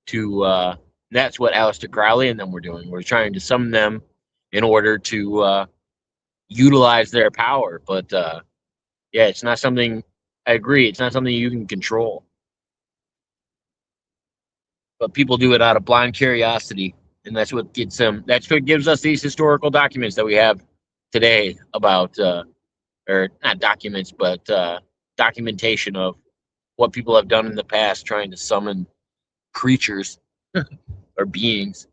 Speaker 2: to. That's what Aleister Crowley and them were doing. We're trying to summon them in order to utilize their power. But yeah, it's not something. I agree. It's not something you can control. But people do it out of blind curiosity, and that's what gets them. That's what gives us these historical documents that we have today about, or not documents, but documentation of what people have done in the past, trying to summon creatures or beings.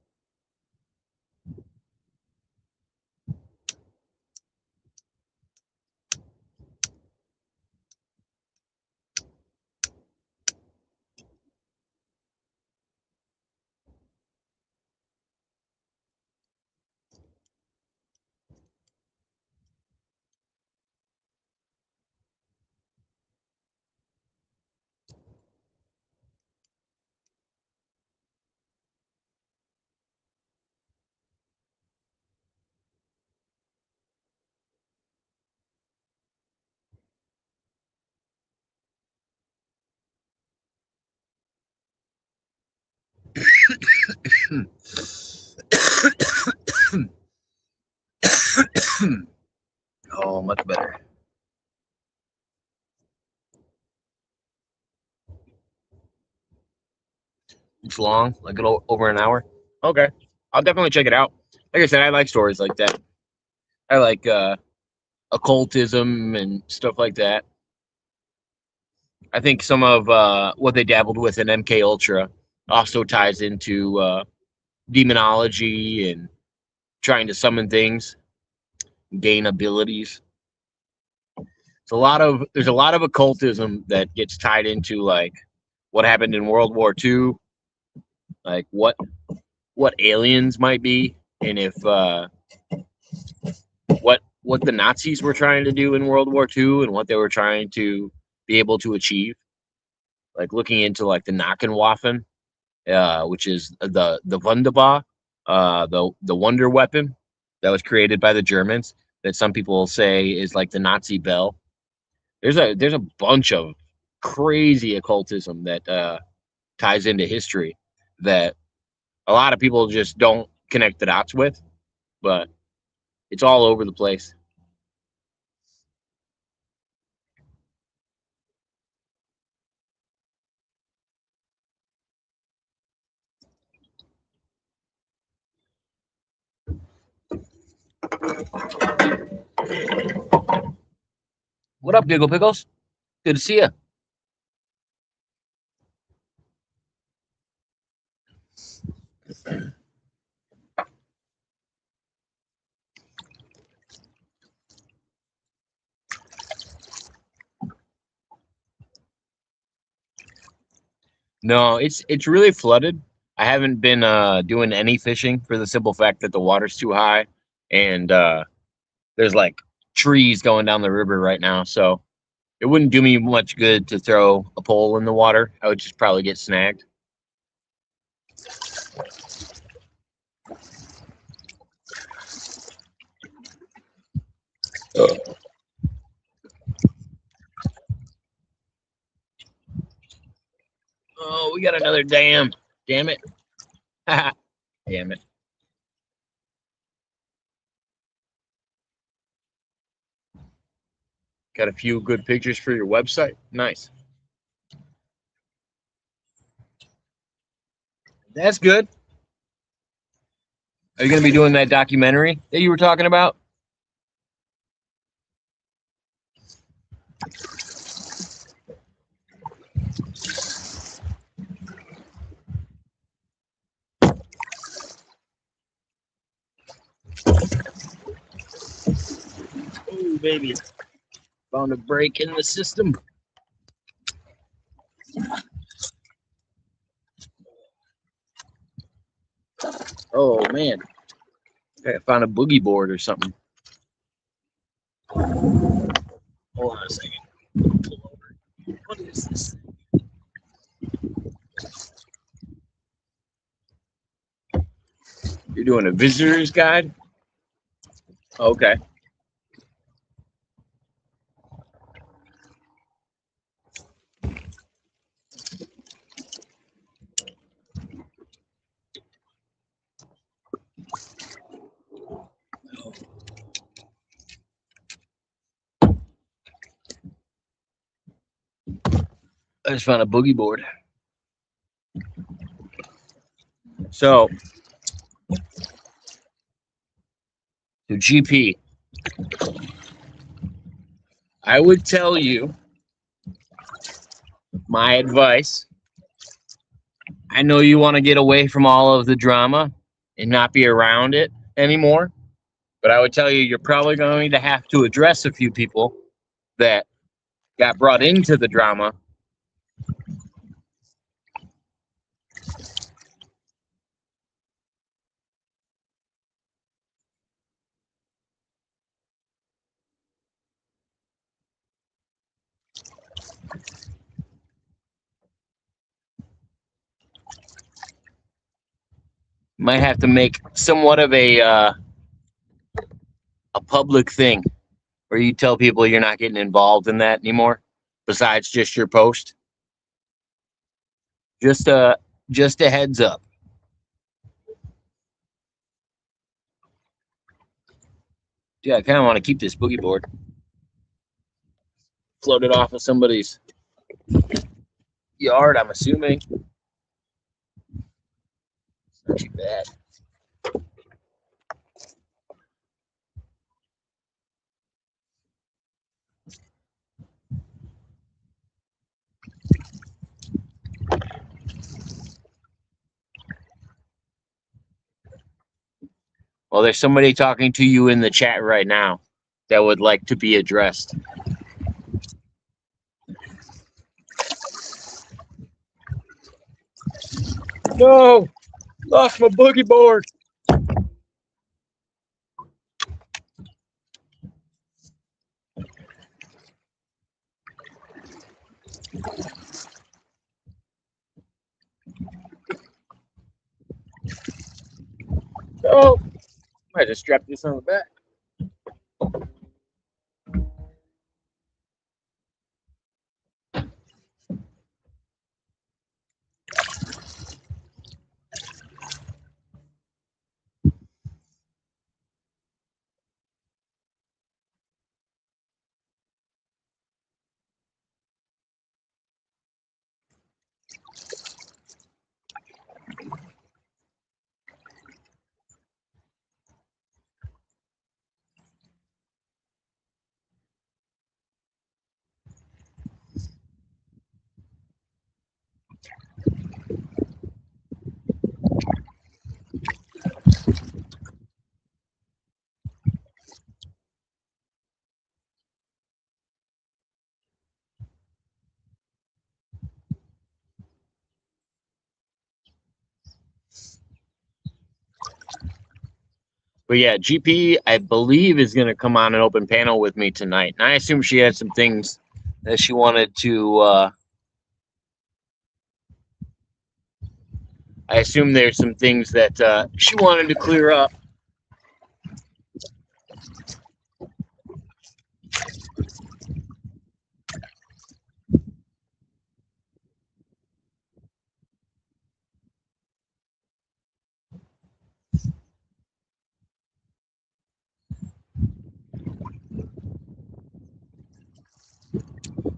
Speaker 2: Oh, much better. It's long, like over an hour. Okay, I'll definitely check it out. Like I said, I like stories like that. I like occultism and stuff like that. I think some of what they dabbled with in MK Ultra also ties into demonology and trying to summon things, gain abilities. There's a lot of occultism that gets tied into like what happened in World War II, like what aliens might be, and if what the Nazis were trying to do in World War II and what they were trying to be able to achieve. Like looking into like the Nackenwaffen, which is the Wunderbar, the wonder weapon that was created by the Germans. That some people say is like the Nazi bell. There's a bunch of crazy occultism that ties into history that a lot of people just don't connect the dots with, but it's all over the place. What up, Giggle Pickles? Good to see you. No, it's really flooded. I haven't been doing any fishing for the simple fact that the water's too high and there's like trees going down the river right now. So it wouldn't do me much good to throw a pole in the water. I would just probably get snagged. Oh, we got another dam. Damn it. Damn it. Got a few good pictures for your website. Nice. That's good. Are you going to be doing that documentary that you were talking about? Oh, baby. Found a break in the system. Oh, man. I found a boogie board or something. Hold on a second. What is this? You're doing a visitor's guide? Okay. I just found a boogie board. So GP, I would tell you my advice. I know you want to get away from all of the drama and not be around it anymore, but I would tell you you're probably going to have to address a few people that got brought into the drama. Might have to make somewhat of a public thing where you tell people you're not getting involved in that anymore, besides just your post. Just a heads up. Yeah, I kind of want to keep this boogie board. Float it off of somebody's yard, I'm assuming. Not too bad. Well, there's somebody talking to you in the chat right now that would like to be addressed. No! Lost my boogie board! Oh! I just strapped this on the back. But yeah, GP, I believe, is going to come on an open panel with me tonight. And I assume she had some things that she wanted to I assume there's some things that she wanted to clear up.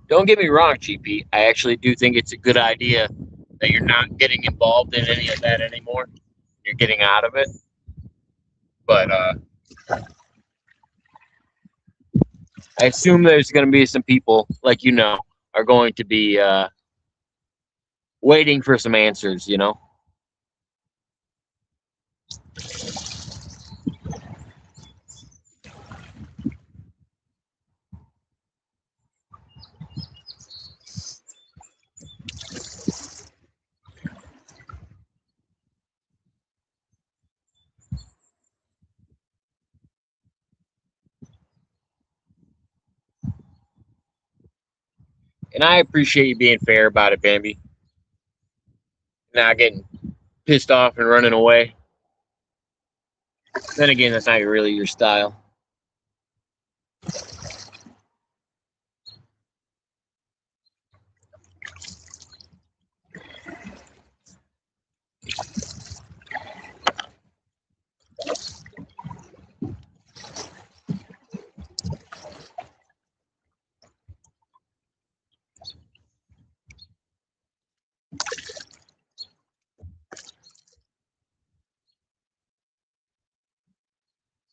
Speaker 2: Don't get me wrong, GP. I actually do think it's a good idea that you're not getting involved in any of that anymore. You're getting out of it. But I assume there's going to be some people, like are going to be waiting for some answers, And I appreciate you being fair about it, Bambi. Not getting pissed off and running away. Then again, that's not really your style.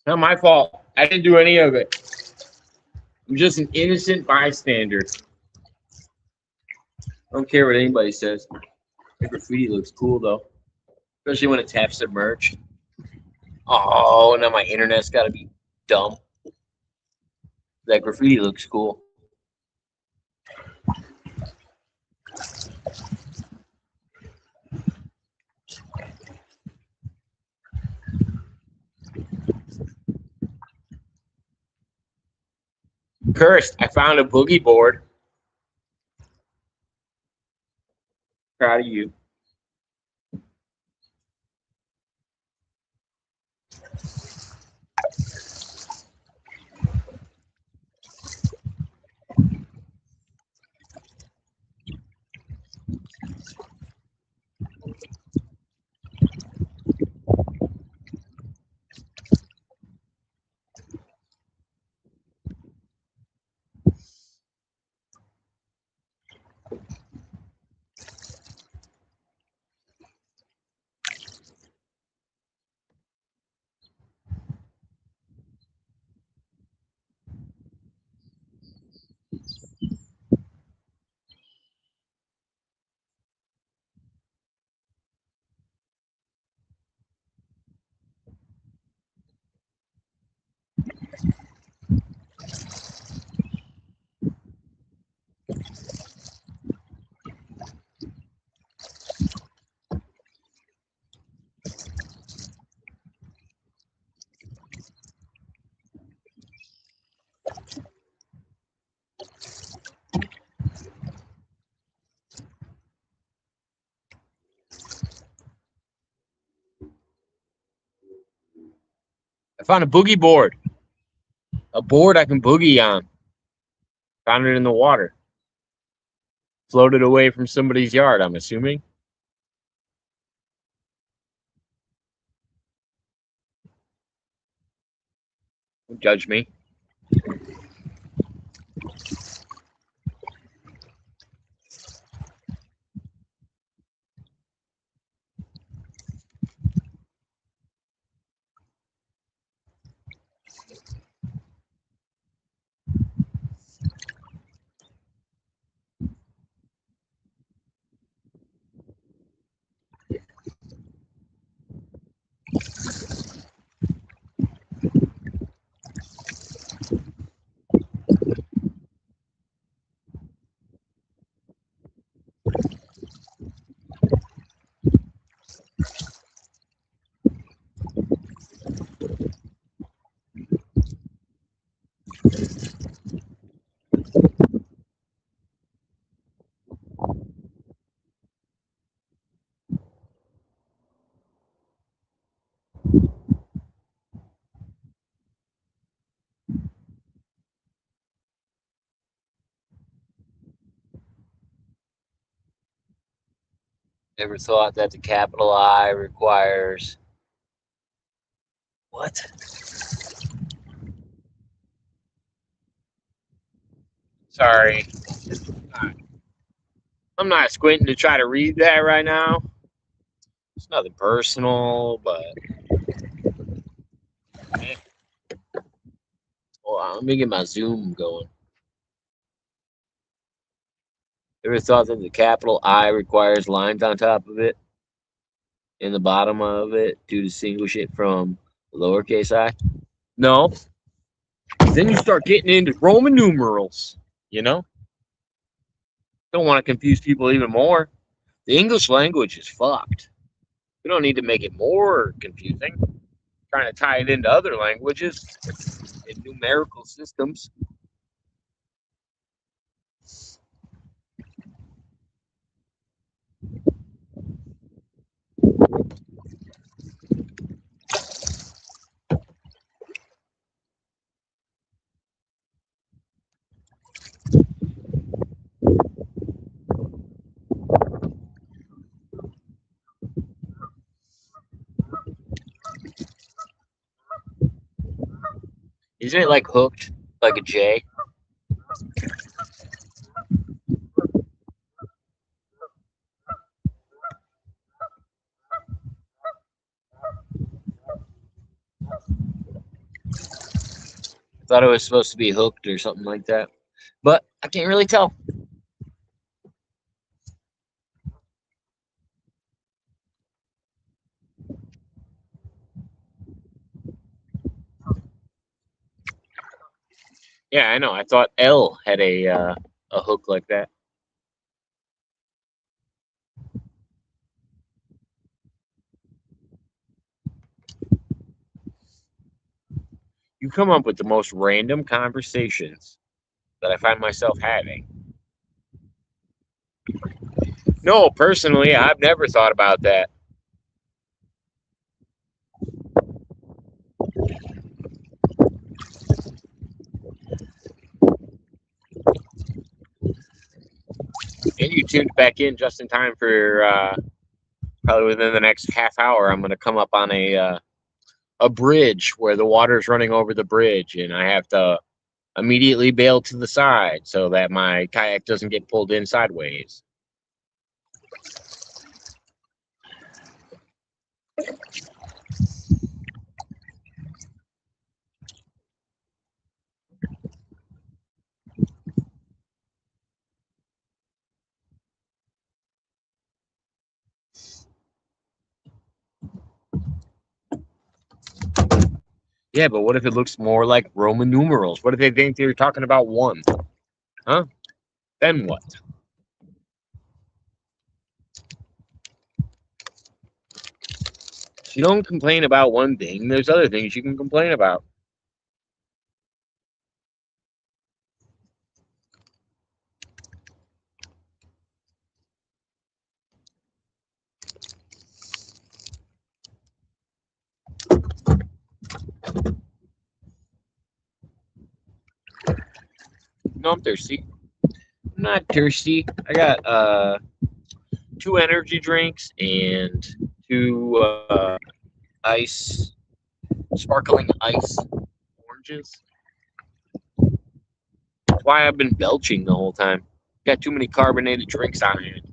Speaker 2: Not my fault. I didn't do any of it. I'm just an innocent bystander. I don't care what anybody says. The graffiti looks cool, though. Especially when it's half submerged. Oh, now my internet's got to be dumb. That graffiti looks cool. Cursed, I found a boogie board. Proud of you. I found a boogie board. A board I can boogie on. Found it in the water. Floated away from somebody's yard, I'm assuming. Don't judge me. Ever thought that the capital I requires what? Sorry. I'm not squinting to try to read that right now. It's nothing personal, but hold on, let me get my Zoom going. Ever thought that the capital I requires lines on top of it, in the bottom of it, to distinguish it from the lowercase I? No. Then you start getting into Roman numerals, you know? Don't want to confuse people even more. The English language is fucked. We don't need to make it more confusing. Trying to tie it into other languages and numerical systems. Isn't it like hooked, like a J? I thought it was supposed to be hooked or something like that, but I can't really tell. Yeah, I know. I thought L had a hook like that. You come up with the most random conversations that I find myself having. No, personally, I've never thought about that. And you tuned back in just in time for probably within the next half hour. I'm going to come up on a bridge where the water's running over the bridge, and I have to immediately bail to the side so that my kayak doesn't get pulled in sideways. Yeah, but what if it looks more like Roman numerals? What if they think they're talking about one? Huh? Then what? If you don't complain about one thing, there's other things you can complain about. No, I'm thirsty. I'm not thirsty. I got 2 energy drinks and 2 ice, sparkling ice oranges. That's why I've been belching the whole time. Got too many carbonated drinks on hand.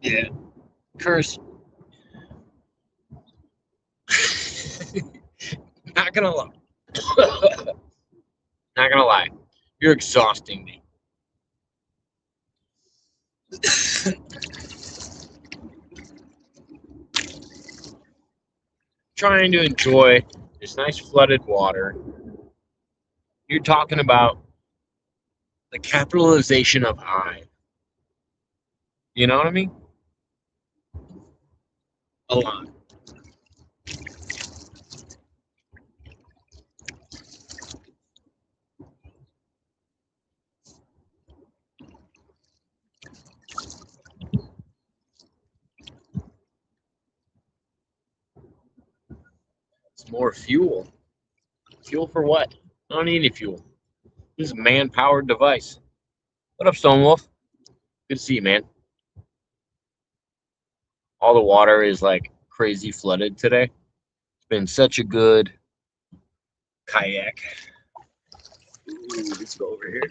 Speaker 2: Yeah. Curse. Not gonna lie. Not gonna lie. You're exhausting me. Trying to enjoy this nice flooded water. You're talking about the capitalization of I. You know what I mean? A lot. It's more fuel. Fuel for what? I don't need any fuel. This is a man-powered device. What up, Stonewolf? Good to see you, man. All the water is like crazy flooded today. It's been such a good kayak. Ooh, let's go over here.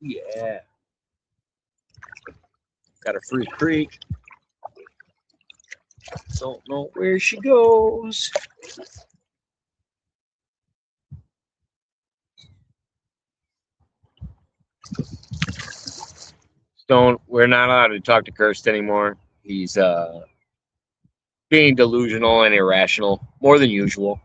Speaker 2: Yeah. Got a free creek. Don't know where she goes. Stone, we're not allowed to talk to Kirst anymore. He's being delusional and irrational, more than usual.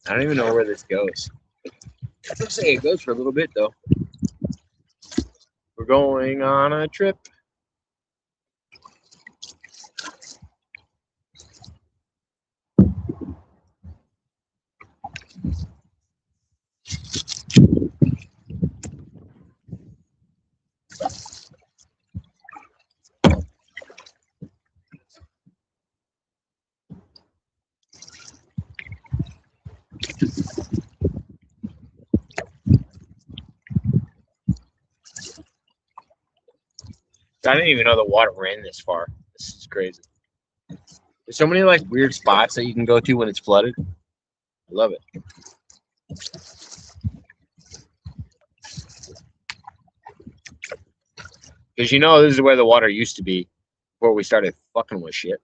Speaker 2: I don't even know where this goes. I'll say it goes for a little bit, though. We're going on a trip. I didn't even know the water ran this far. This is crazy. There's so many like weird spots that you can go to when it's flooded. I love it. Because you know this is where the water used to be before we started fucking with shit.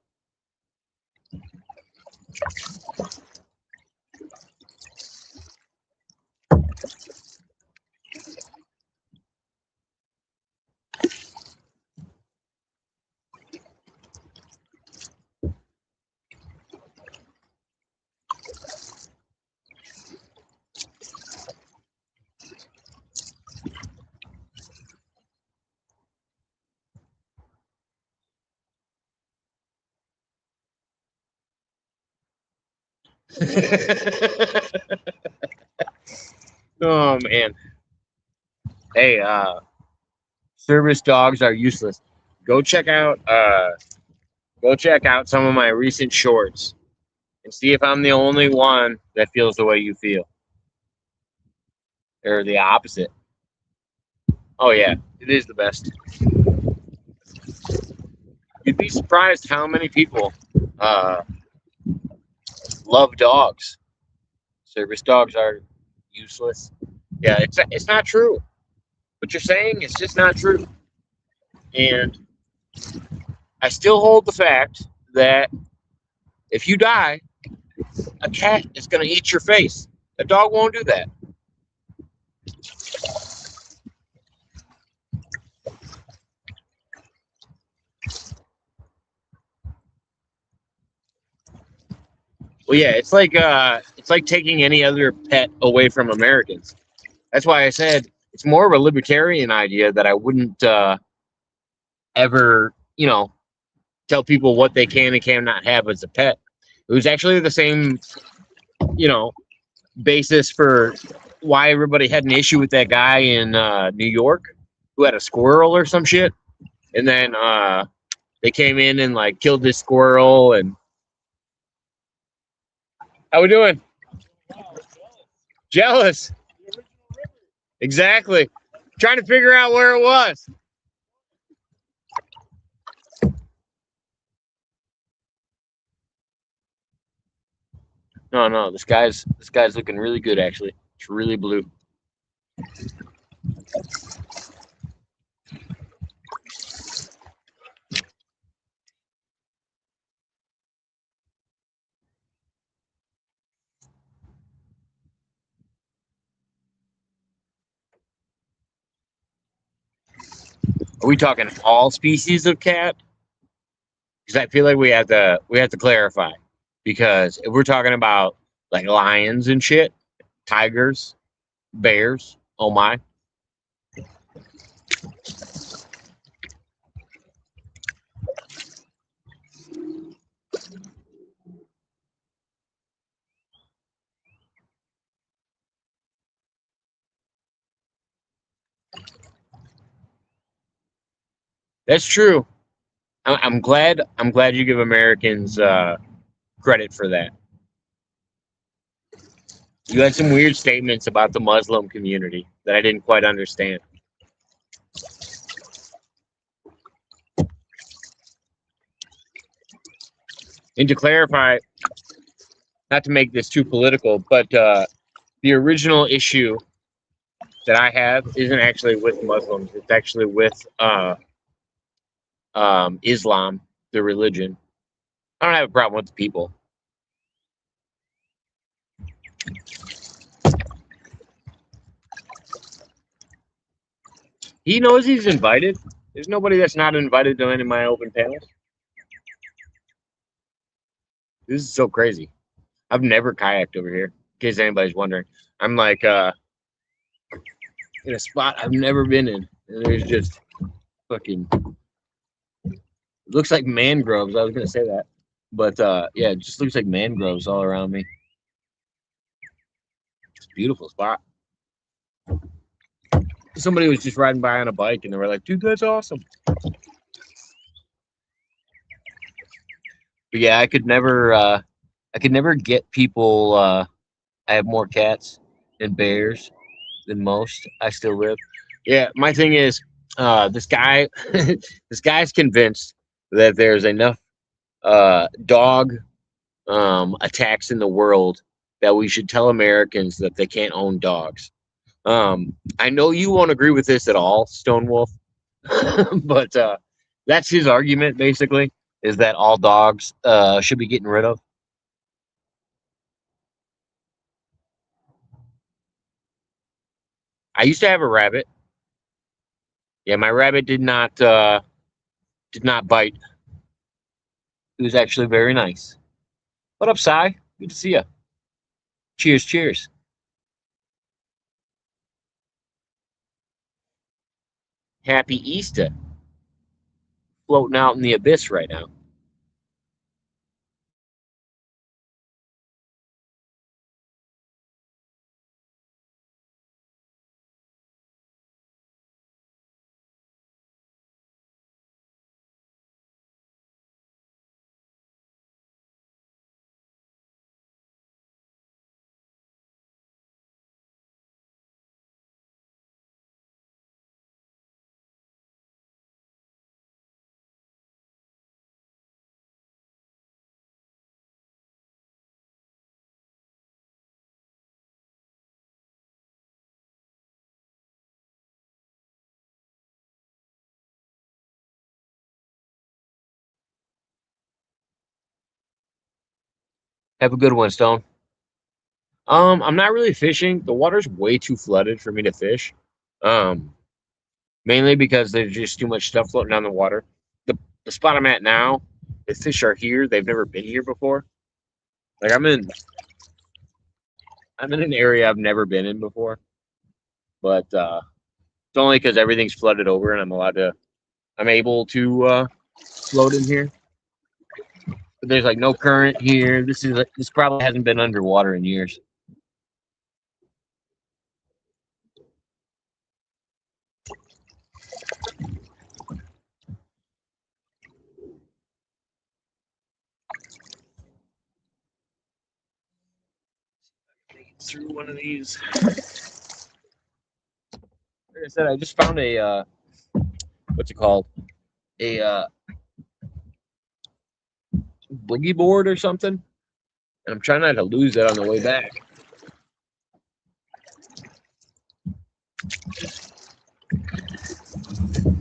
Speaker 2: Oh man. Hey, service dogs are useless. Go check out some of my recent shorts and see if I'm the only one that feels the way you feel. Or the opposite. Oh yeah, it is the best. You'd be surprised how many people love dogs. Service dogs are useless. Yeah, it's not true. What you're saying is just not true. And I still hold the fact that if you die, a cat is going to eat your face. A dog won't do that. Well, yeah, it's like taking any other pet away from Americans. That's why I said it's more of a libertarian idea that I wouldn't ever, tell people what they can and cannot have as a pet. It was actually the same, you know, basis for why everybody had an issue with that guy in New York who had a squirrel or some shit, and then they came in and like killed this squirrel. And how we doing? Jealous. Exactly. Trying to figure out where it was. No, this guy's looking really good actually. It's really blue. Are we talking all species of cat? Because I feel like we have to clarify. Because if we're talking about like lions and shit, tigers, bears, oh my. That's true. I'm glad you give Americans credit for that. You had some weird statements about the Muslim community that I didn't quite understand. And to clarify, not to make this too political, but the original issue that I have isn't actually with Muslims. It's actually with Islam, the religion. I don't have a problem with the people. He knows he's invited. There's nobody that's not invited to any of my open panels. This is so crazy. I've never kayaked over here, in case anybody's wondering. I'm like in a spot I've never been in. And there's just fucking, it looks like mangroves. I was gonna say that. But yeah, it just looks like mangroves all around me. It's a beautiful spot. Somebody was just riding by on a bike and they were like, dude, that's awesome. But yeah, I could never get people. I have more cats and bears than most. I still live. Yeah, my thing is, this guy, this guy's convinced that there's enough dog attacks in the world that we should tell Americans that they can't own dogs. I know you won't agree with this at all, Stone Wolf, but that's his argument basically, is that all dogs should be getting rid of. I used to have a rabbit. Yeah, my rabbit did not bite. It was actually very nice. What up, Cy? Good to see you. Cheers, cheers. Happy Easter. Floating out in the abyss right now. Have a good one, Stone. I'm not really fishing. The water's way too flooded for me to fish. Um, Mainly because there's just too much stuff floating on the water. The spot I'm at now, the fish are here. They've never been here before. Like I'm in an area I've never been in before. But it's only because everything's flooded over and I'm able to float in here. but there's like no current here. This probably hasn't been underwater in years. Through one of these. Like I said, I just found a what's it called? A boogie board or something, and I'm trying not to lose it on the way back.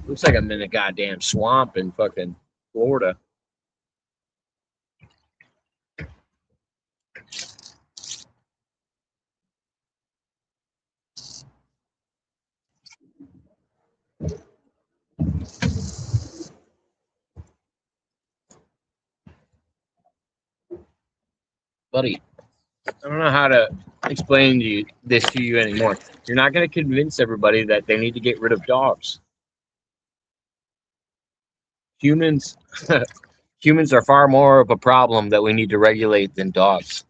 Speaker 2: Looks like I'm in a goddamn swamp in fucking Florida. Buddy, I don't know how to explain this to you anymore. You're not going to convince everybody that they need to get rid of dogs. Humans, humans are far more of a problem that we need to regulate than dogs.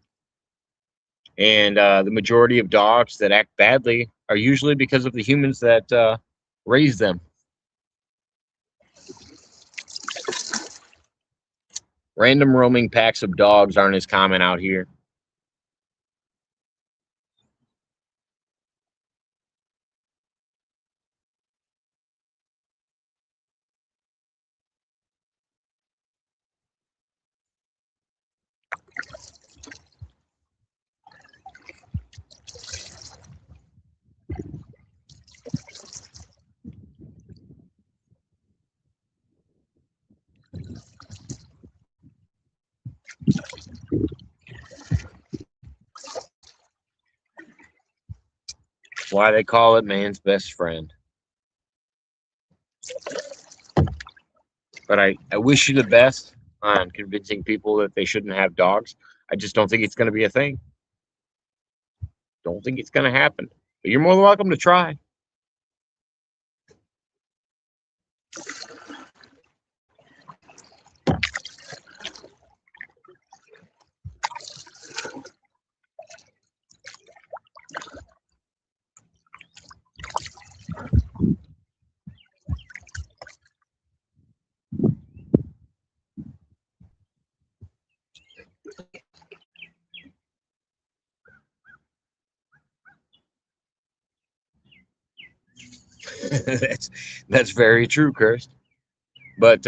Speaker 2: And the majority of dogs that act badly are usually because of the humans that raise them. Random roaming packs of dogs aren't as common out here. Why they call it man's best friend. But I wish you the best on convincing people that they shouldn't have dogs. I just don't think it's going to be a thing. Don't think it's going to happen. But you're more than welcome to try. that's very true, Kirst. But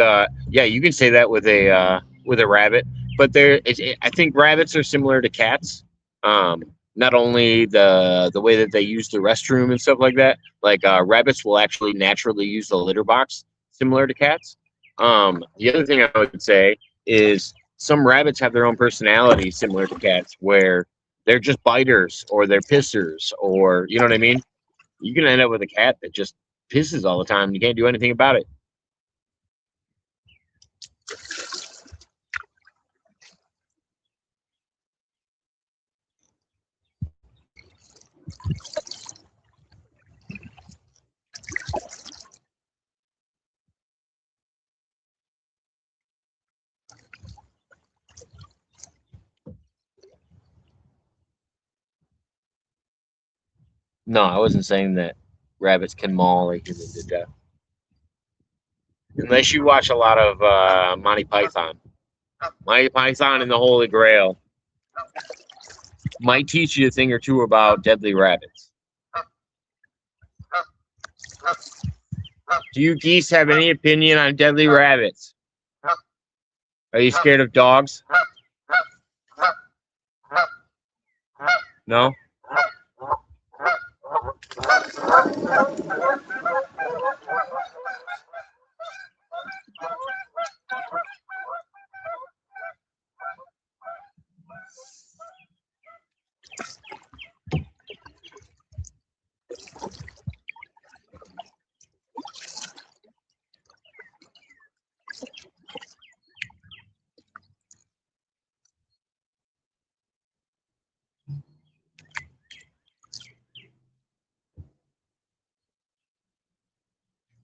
Speaker 2: yeah, you can say that with a rabbit. But I think rabbits are similar to cats. Not only the way that they use the restroom and stuff like that. Like rabbits will actually naturally use the litter box, similar to cats. The other thing I would say is some rabbits have their own personality, similar to cats, where they're just biters or they're pissers, or you know what I mean. You can end up with a cat that just pisses all the time. You can't do anything about it. No, I wasn't saying that rabbits can maul a human to death. Unless you watch a lot of Monty Python. Monty Python and the Holy Grail might teach you a thing or two about deadly rabbits. Do you geese have any opinion on deadly rabbits? Are you scared of dogs? No?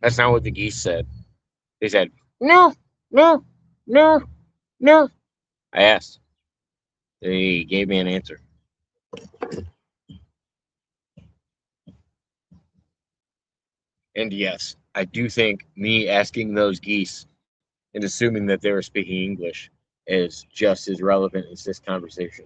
Speaker 2: That's not what the geese said. They said, no, no, no, no. I asked. They gave me an answer. And yes, I do think me asking those geese and assuming that they were speaking English is just as relevant as this conversation.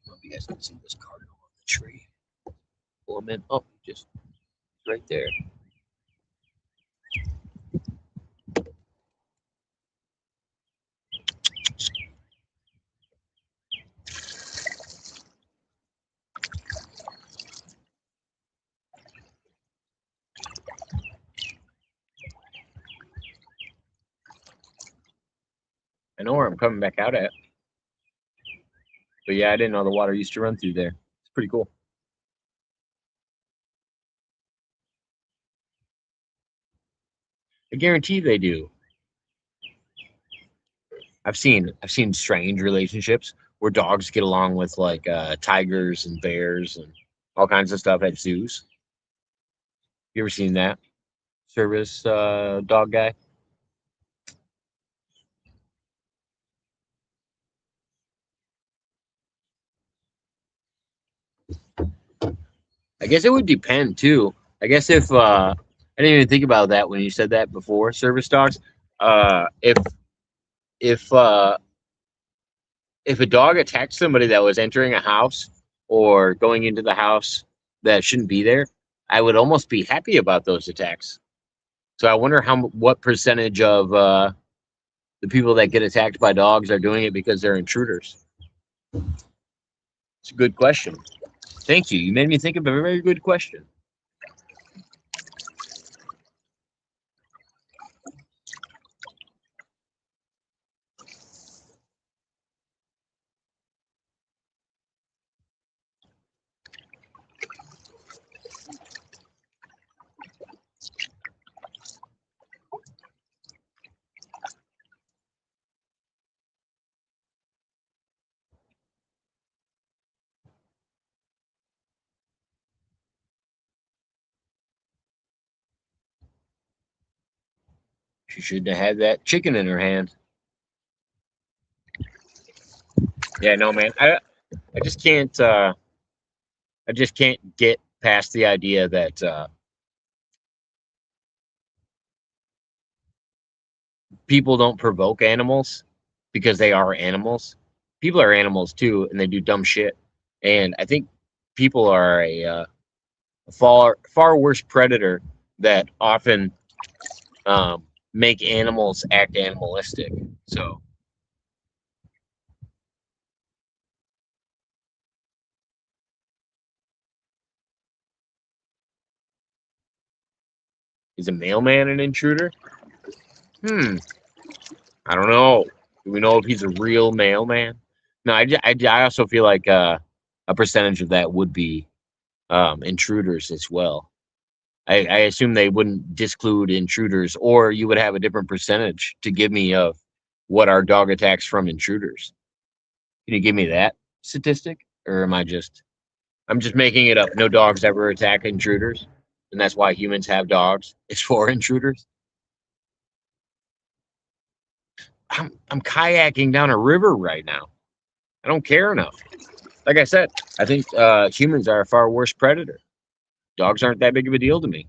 Speaker 2: Hope you guys can see this cardinal on the tree. Pull him in. Oh, just right there. I know where I'm coming back out at. But yeah, I didn't know the water used to run through there. It's pretty cool. I guarantee they do. I've seen strange relationships where dogs get along with like tigers and bears and all kinds of stuff at zoos. You ever seen that? Service dog guy? I guess it would depend too. I guess if I didn't even think about that when you said that before, service dogs. If if uh, if a dog attacked somebody that was entering a house or going into the house that shouldn't be there, I would almost be happy about those attacks. So I wonder what percentage of the people that get attacked by dogs are doing it because they're intruders. It's a good question. Thank you. You made me think of a very good question. She shouldn't have had that chicken in her hand. Yeah, no, man. I just can't. I just can't get past the idea that people don't provoke animals because they are animals. People are animals too, and they do dumb shit. And I think people are a far worse predator that often make animals act animalistic. So is a mailman an intruder? Hmm. I don't know. Do we know if he's a real mailman? No, I also feel like a percentage of that would be intruders as well. I assume they wouldn't disclude intruders, or you would have a different percentage to give me of what are dog attacks from intruders. Can you give me that statistic, or I'm just making it up? No dogs ever attack intruders, and that's why humans have dogs. It's for intruders. I'm kayaking down a river right now. I don't care enough. Like I said, I think humans are a far worse predator. Dogs aren't that big of a deal to me.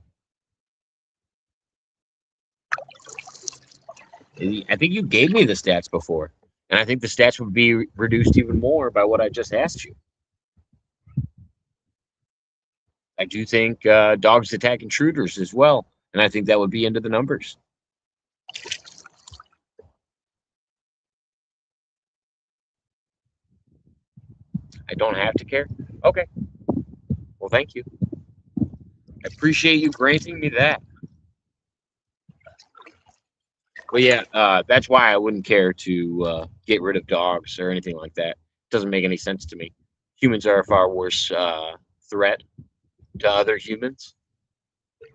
Speaker 2: I think you gave me the stats before, and I think the stats would be reduced even more by what I just asked you. I do think dogs attack intruders as well, and I think that would be into the numbers. I don't have to care. Okay. Well, thank you. I appreciate you granting me that. Well, yeah, that's why I wouldn't care to get rid of dogs or anything like that. Doesn't make any sense to me. Humans are a far worse threat to other humans,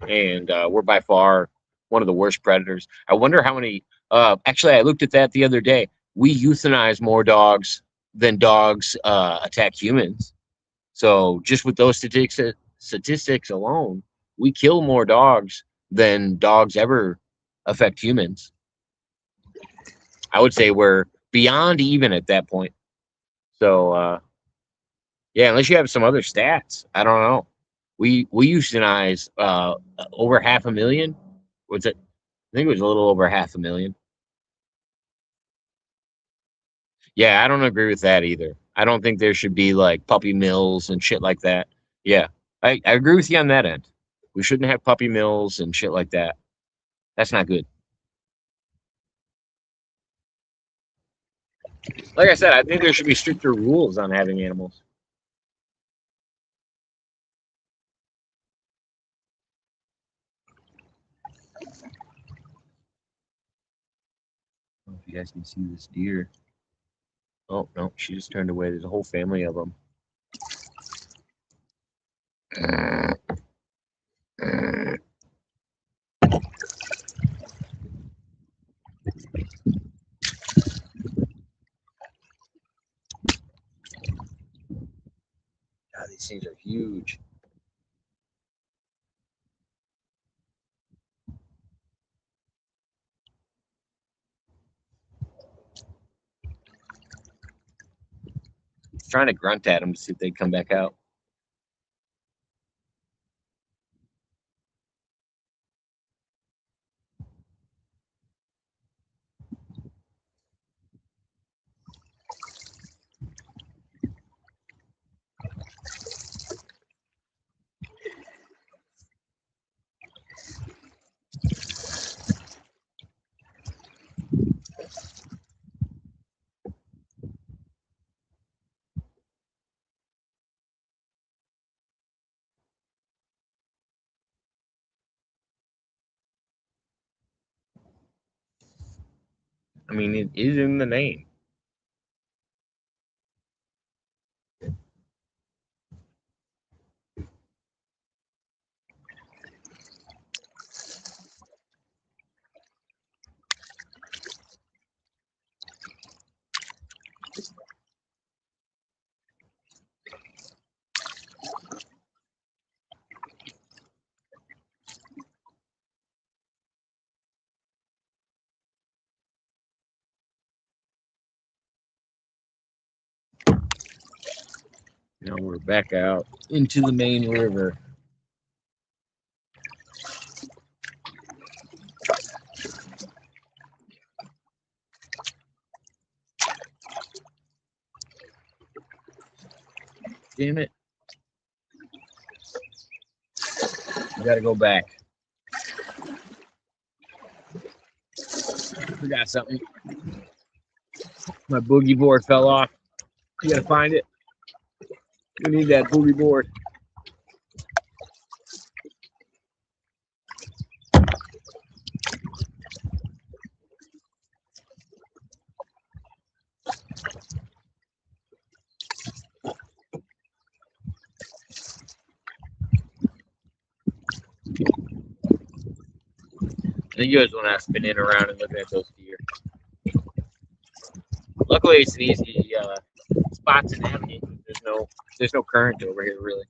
Speaker 2: and we're by far one of the worst predators. I wonder how many. Actually, I looked at that the other day. We euthanize more dogs than dogs attack humans. So just with those statistics alone, we kill more dogs than dogs ever affect humans. I would say we're beyond even at that point. So yeah, unless you have some other stats, I don't know. We euthanize over 500,000. Was it? I think it was a little over 500,000. Yeah, I don't agree with that either. I don't think there should be like puppy mills and shit like that. Yeah, I agree with you on that end. We shouldn't have puppy mills and shit like that. That's not good. Like I said, I think there should be stricter rules on having animals. I don't know if you guys can see this deer. Oh no, she just turned away. There's a whole family of them. God, these things are huge. Trying to grunt at them to see if they come back out. I mean, it is in the name. Now we're back out into the main river. Damn it. We gotta go back. Forgot something. My boogie board fell off. You gotta find it. We need that boogie board. I think you guys want to spin it around and look at those deer. Luckily, it's an easy spot to navigate. There's no current over here really.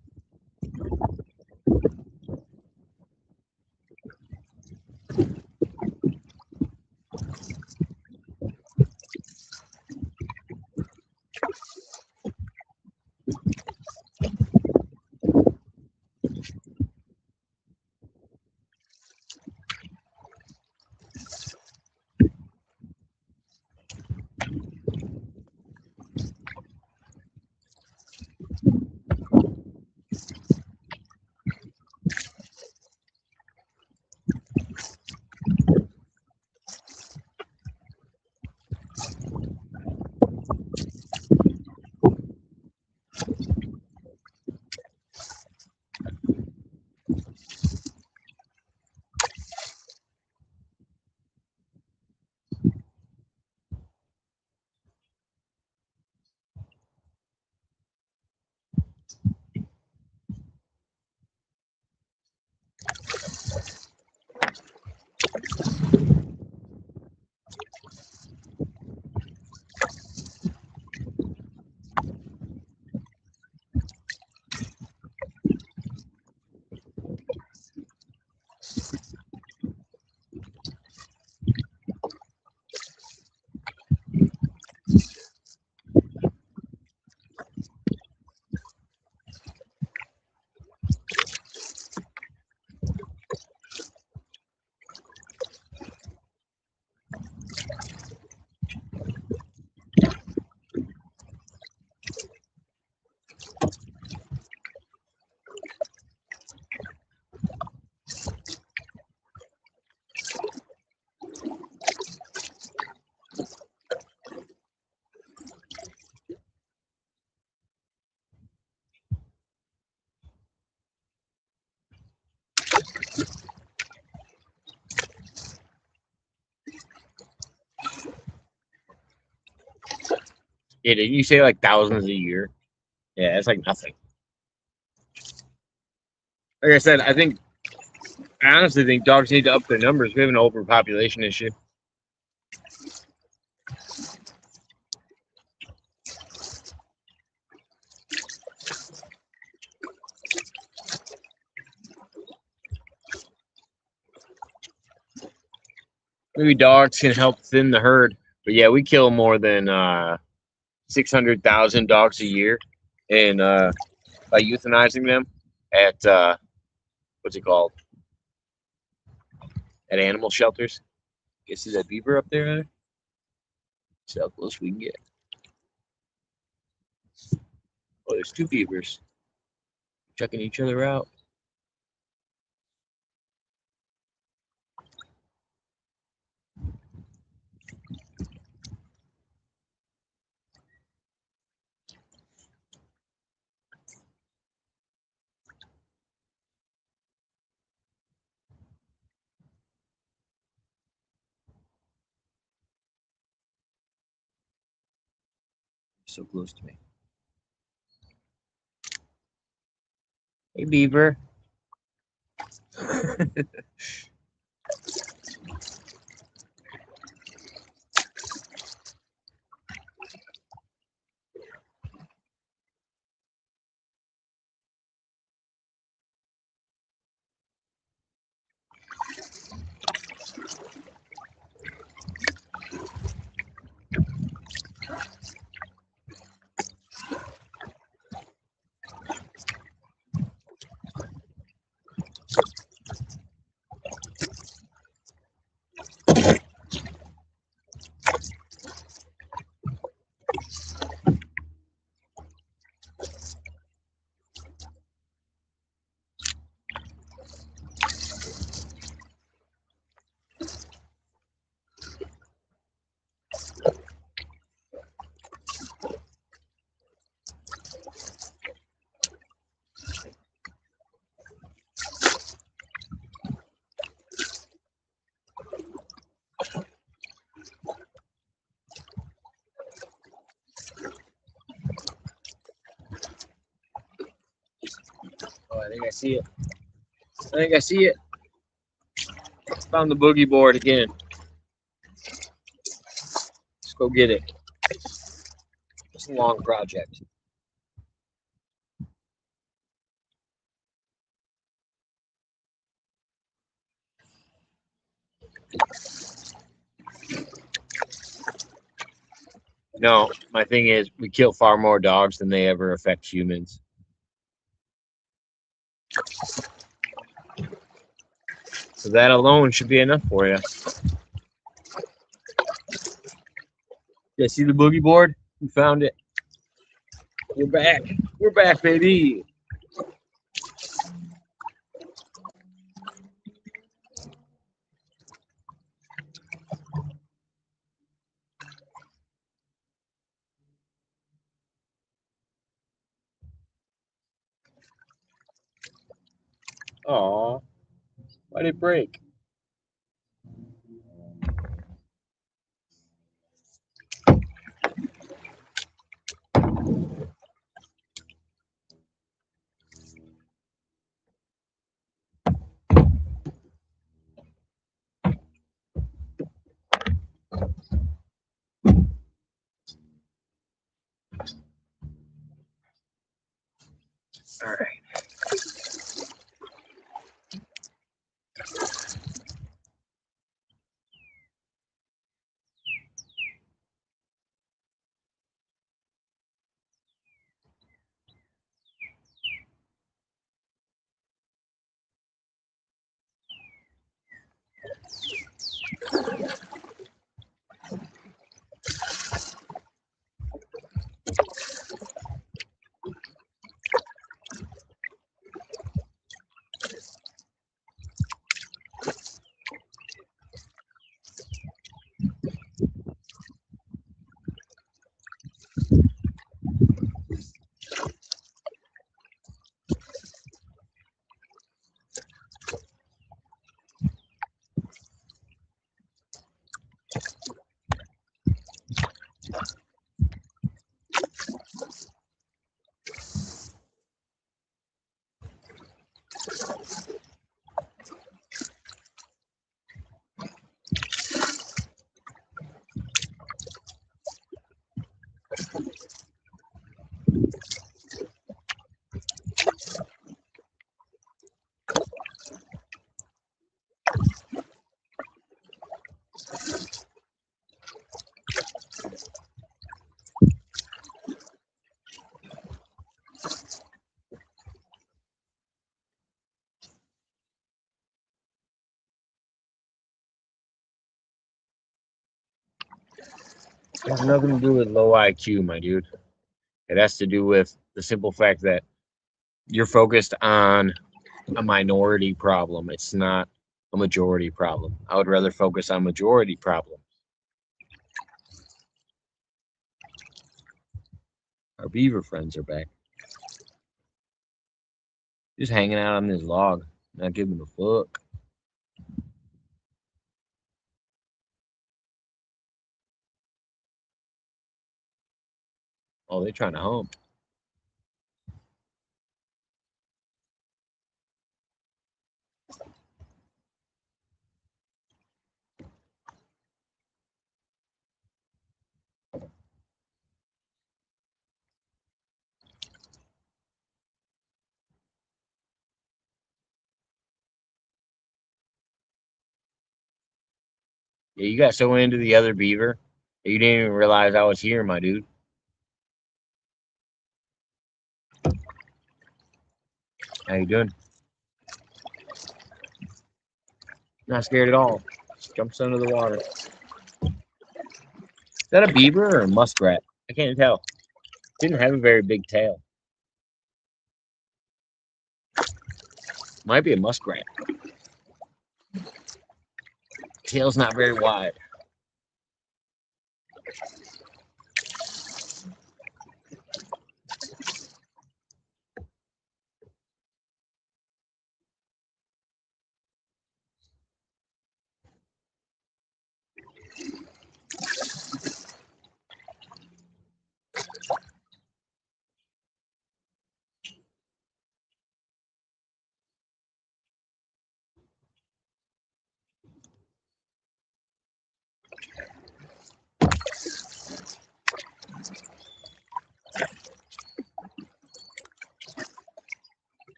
Speaker 2: Yeah, did you say like thousands a year? Yeah, it's like nothing. Like I said, I honestly think dogs need to up their numbers. We have an overpopulation issue. Maybe dogs can help thin the herd. But yeah, we kill more than 600,000 dogs a year, and by euthanizing them at what's it called? At animal shelters. Guess see that beaver up there, Hunter? See how close we can get. Oh, there's two beavers checking each other out. So close to me. Hey, beaver. Oh, I think I see it. I think I see it. Found the boogie board again. Let's go get it. It's a long project. No, my thing is we kill far more dogs than they ever affect humans. So that alone should be enough for you. Yeah, see the boogie board? We found it. We're back. We're back, baby. Aw, why'd it break? All right. It has nothing to do with low IQ, my dude. It has to do with the simple fact that you're focused on a minority problem. It's not a majority problem. I would rather focus on majority problems. Our beaver friends are back. Just hanging out on this log, not giving a fuck. Oh, they're trying to hump. Yeah, you got so into the other beaver that you didn't even realize I was here, my dude. How you doing? Not scared at all. Just jumps under the water. Is that a beaver or a muskrat? I can't tell. Didn't have a very big tail. Might be a muskrat. Tail's not very wide.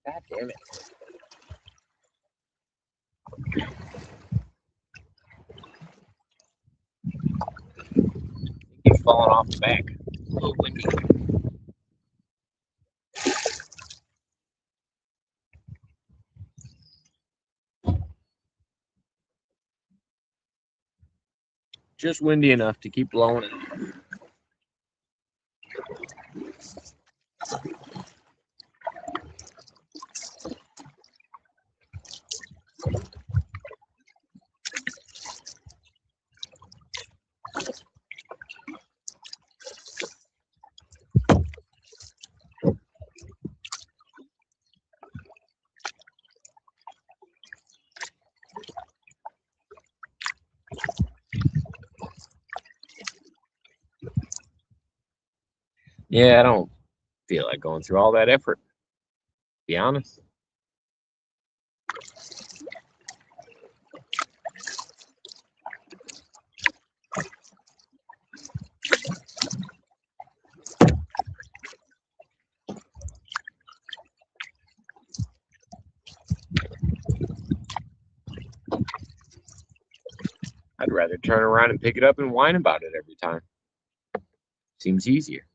Speaker 2: God damn it. Keeps falling off the back. A little windy. Just windy enough to keep blowing it. Yeah, I don't feel like going through all that effort, to be honest. I'd rather turn around and pick it up and whine about it every time. Seems easier.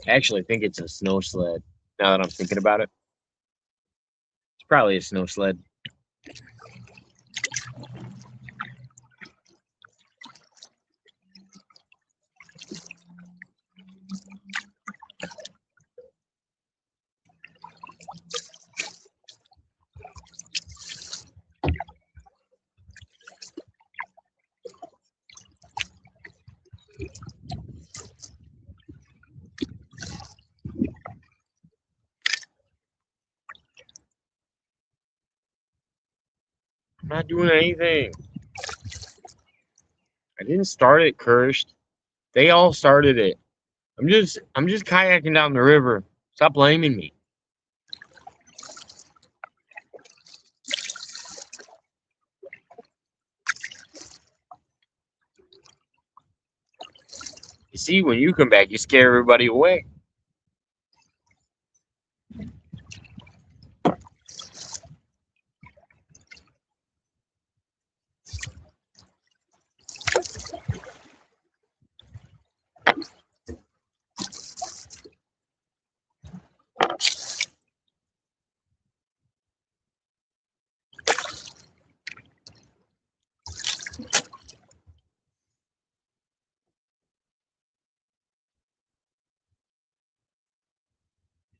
Speaker 2: I actually think it's a snow sled, now that I'm thinking about it. It's probably a snow sled. I'm not doing anything. I didn't start it, cursed. They all started it. I'm just kayaking down the river. Stop blaming me. You see, when you come back, you scare everybody away.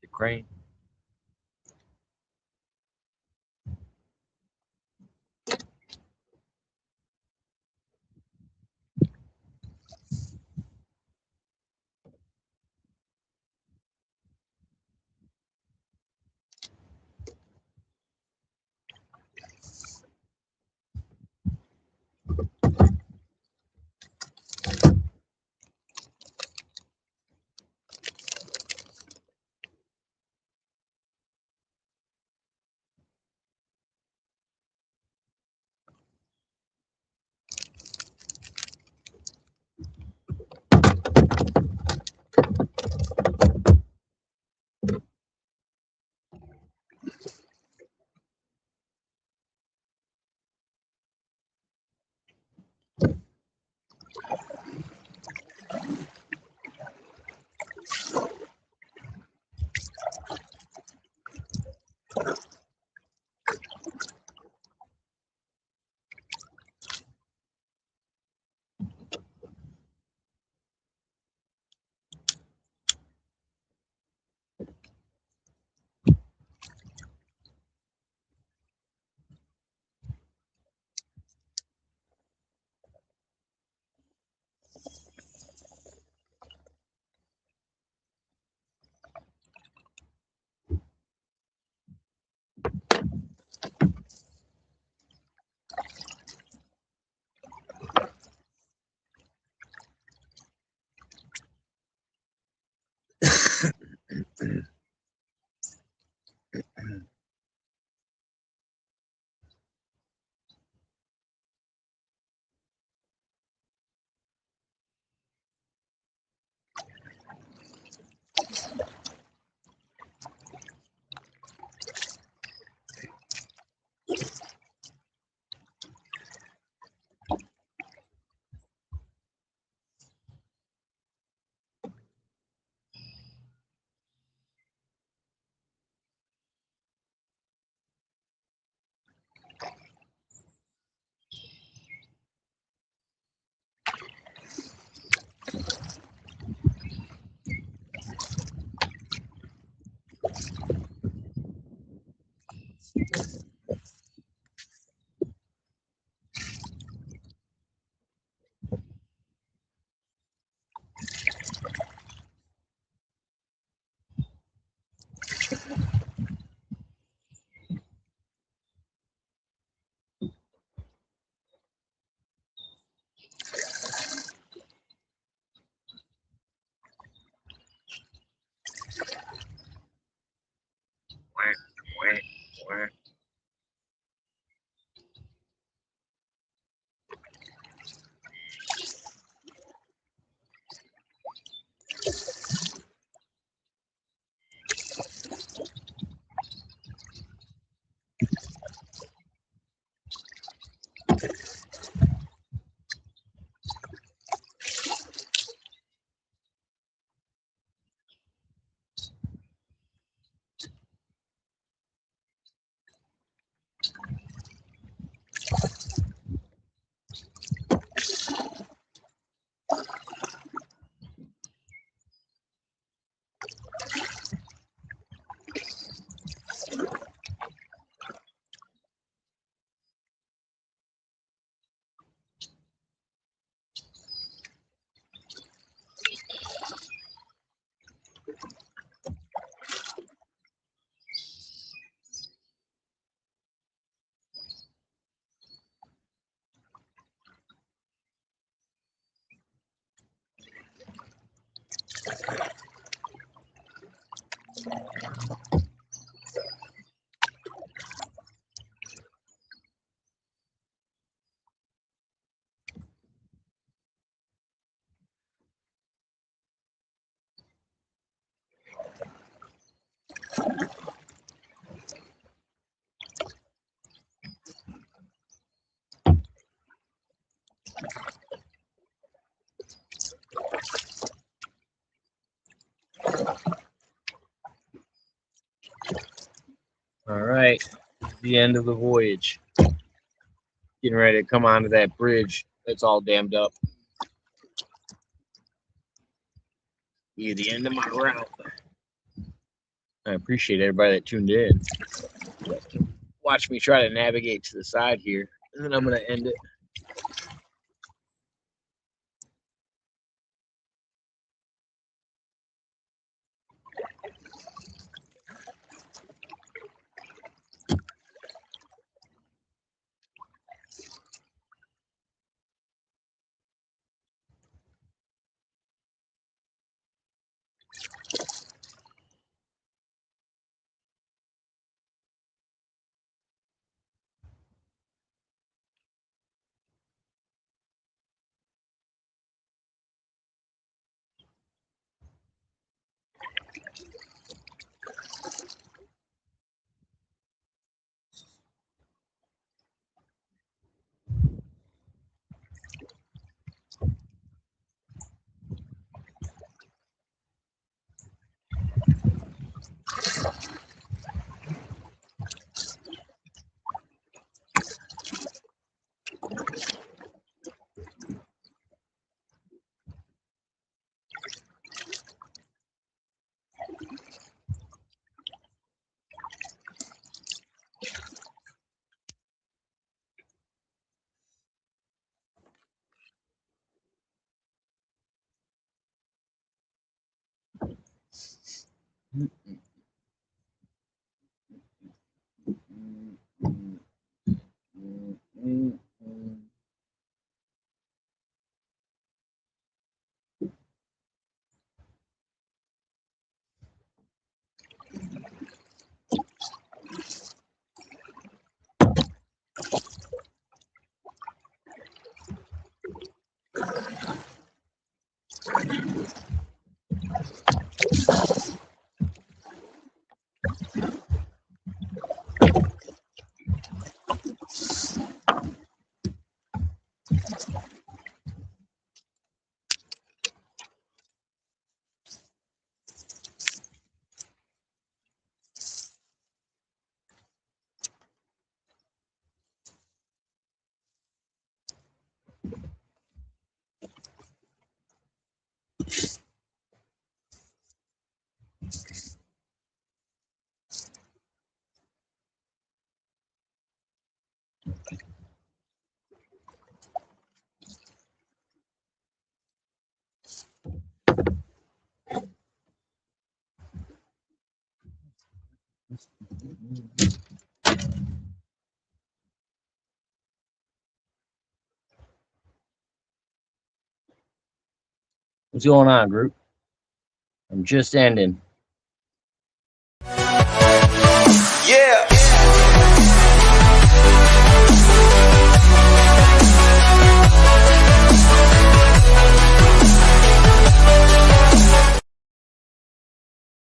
Speaker 2: The crane. Whack, whack, whack. All right, the end of the voyage. Getting ready to come onto that bridge that's all dammed up. Yeah, the end of my route. I appreciate everybody that tuned in. Watch me try to navigate to the side here, and then I'm going to end it. What's going on, group? I'm just ending.